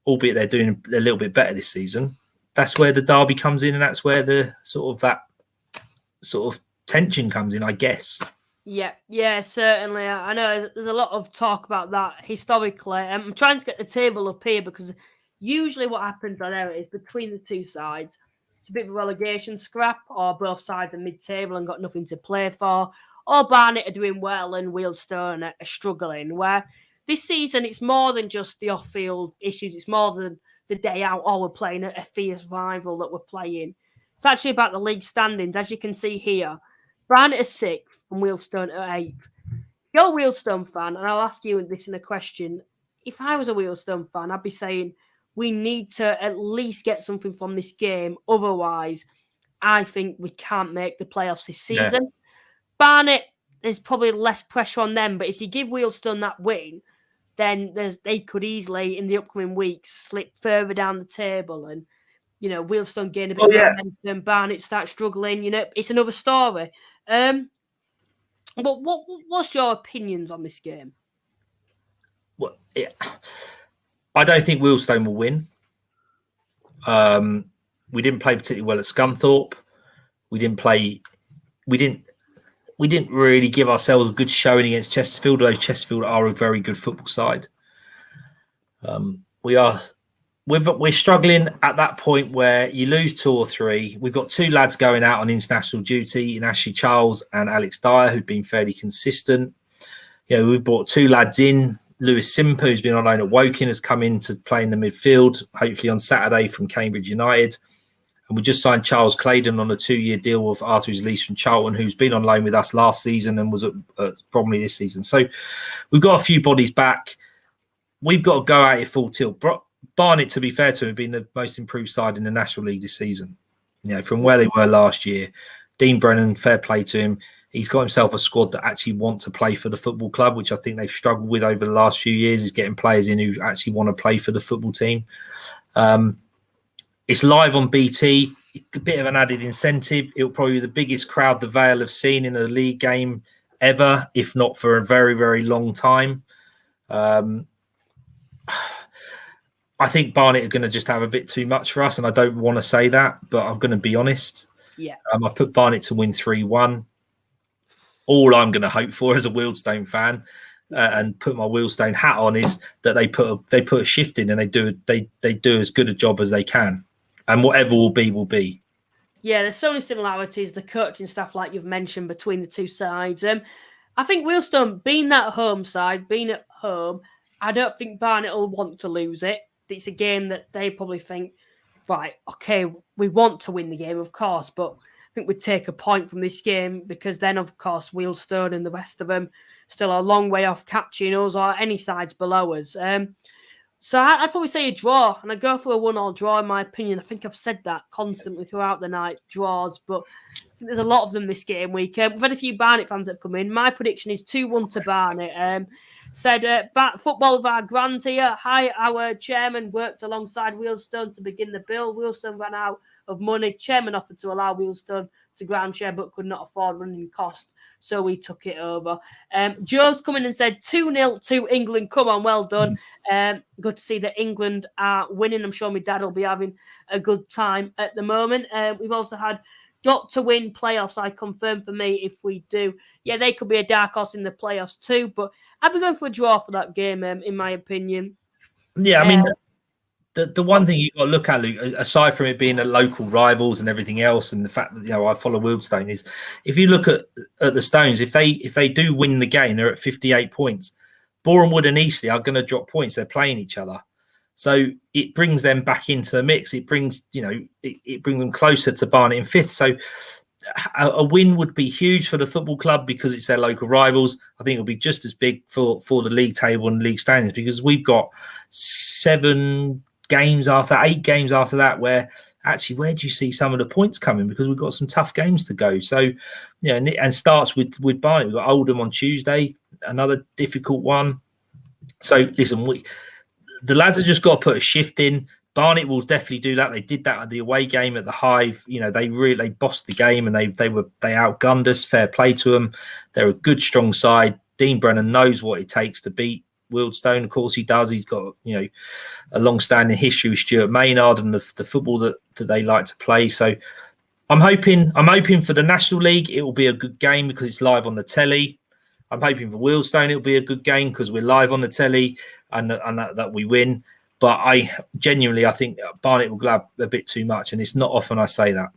albeit they're doing a little bit better this season. That's where the derby comes in, and that's where the sort of tension comes in, I guess. Yeah, certainly. I know there's a lot of talk about that historically. I'm trying to get the table up here because usually what happens on there is between the two sides, it's a bit of a relegation scrap, or both sides are mid-table and got nothing to play for, or Barnet are doing well and Wealdstone are struggling, where this season it's more than just the off-field issues. It's more than the day out, we're playing a fierce rival that we're playing. It's actually about the league standings. As you can see here, Barnet are 6th and Wealdstone are 8th. You're a Wealdstone fan, and I'll ask you this in a question. If I was a Wealdstone fan, I'd be saying we need to at least get something from this game. Otherwise, I think we can't make the playoffs this season. Yeah. Barnet, there's probably less pressure on them, but if you give Wealdstone that win, then they could easily, in the upcoming weeks, slip further down the table and, Wealdstone gain a bit of momentum, Barnet start struggling. It's another story. But what's your opinions on this game? Well, I don't think Wealdstone will win. We didn't play particularly well at Scunthorpe. We didn't really give ourselves a good showing against Chesterfield, although Chesterfield are a very good football side. We're struggling at that point where you lose 2 or 3. We've got 2 lads going out on international duty in Ashley Charles and Alex Dyer, who've been fairly consistent. We've brought 2 lads in. Lewis Simper, who's been on loan at Woking, has come in to play in the midfield, hopefully on Saturday from Cambridge United. And we just signed Charles Claydon on a 2-year deal after his lease from Charlton, who's been on loan with us last season and was at Bromley this season. So we've got a few bodies back. We've got to go at it full tilt. Barnet, to be fair to him, have been the most improved side in the National League this season. From where they were last year. Dean Brennan, fair play to him. He's got himself a squad that actually want to play for the football club, which I think they've struggled with over the last few years, is getting players in who actually want to play for the football team. It's live on BT, a bit of an added incentive. It'll probably be the biggest crowd the Vale have seen in a league game ever, if not for a very, very long time. I think Barnet are going to just have a bit too much for us, and I don't want to say that, but I'm going to be honest. Yeah. I put Barnet to win 3-1. all I'm going to hope for as a Wealdstone fan and put my Wealdstone hat on is that they put a shift in and they do as good a job as they can, and whatever will be. Yeah, there's so many similarities, the coaching staff, like you've mentioned, between the two sides. I think Wealdstone, being that home side, being at home, I don't think Barnet will want to lose it. It's a game that they probably think, right, okay, we want to win the game, of course, but I think we'd take a point from this game because then, of course, Wealdstone and the rest of them still a long way off catching us or any sides below us. So I'd probably say a draw, and I'd go for a 1-1 draw, in my opinion. I think I've said that constantly throughout the night, draws, but I think there's a lot of them this game week. We've had a few Barnet fans that have come in. My prediction is 2-1 to Barnet. Said, football of our grands here. Hi, our chairman worked alongside Wealdstone to begin the bill. Wealdstone ran out of money. Chairman offered to allow Wealdstone to ground share, but could not afford running cost, so we took it over. Joe's come in and said 2-0 to England. Come on, well done. Good to see that England are winning. I'm sure my dad will be having a good time at the moment. We've also had got to win playoffs. I confirm for me if we do. Yeah, they could be a dark horse in the playoffs too, but I'd be going for a draw for that game, in my opinion. Yeah, I mean, the one thing you've got to look at, Luke, aside from it being a local rivals and everything else, and the fact that I follow Wealdstone, is if you look at the Stones, if they do win the game, they're at 58 points. Boreham Wood and Eastleigh are going to drop points. They're playing each other, so it brings them back into the mix. It brings it brings them closer to Barnet in 5th. So a win would be huge for the football club because it's their local rivals. I think it'll be just as big for the league table and league standings because we've got 8 games after that where actually where do you see some of the points coming, because we've got some tough games to go. So and starts with Barnet. We've got Oldham on Tuesday, another difficult one. So listen, the lads have just got to put a shift in. Barnet will definitely do that. They did that at the away game at the Hive. They bossed the game and they outgunned us. Fair play to them. They're a good, strong side. Dean Brennan knows what it takes to beat Wealdstone. Of course, he does. He's got a long-standing history with Stuart Maynard and the football that they like to play. So I'm hoping for the National League it will be a good game because it's live on the telly. I'm hoping for Wealdstone it'll be a good game because we're live on the telly and that we win. But I think Barnet will grab a bit too much, and it's not often I say that.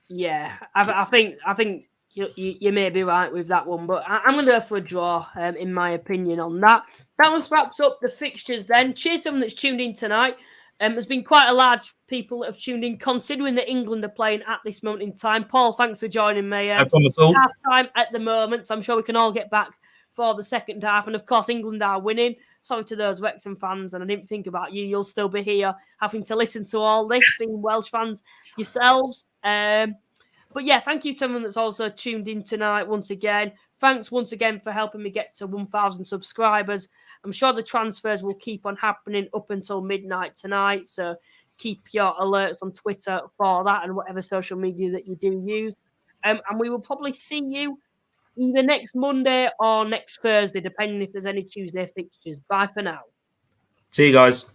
Yeah, I think you may be right with that one, but I'm going to go for a draw, in my opinion, on that. That one's wrapped up the fixtures then. Cheers to everyone that's tuned in tonight. There's been quite a large people that have tuned in, considering that England are playing at this moment in time. Paul, thanks for joining me. No problem at all. Half time at the moment, so I'm sure we can all get back for the second half. And of course, England are winning. Sorry to those Wrexham fans, and I didn't think about you. You'll still be here having to listen to all this, being Welsh fans yourselves. But yeah, thank you to everyone that's also tuned in tonight once again. Thanks once again for helping me get to 1,000 subscribers. I'm sure the transfers will keep on happening up until midnight tonight, so keep your alerts on Twitter for that and whatever social media that you do use. And we will probably see you either next Monday or next Thursday, depending if there's any Tuesday fixtures. Bye for now. See you guys.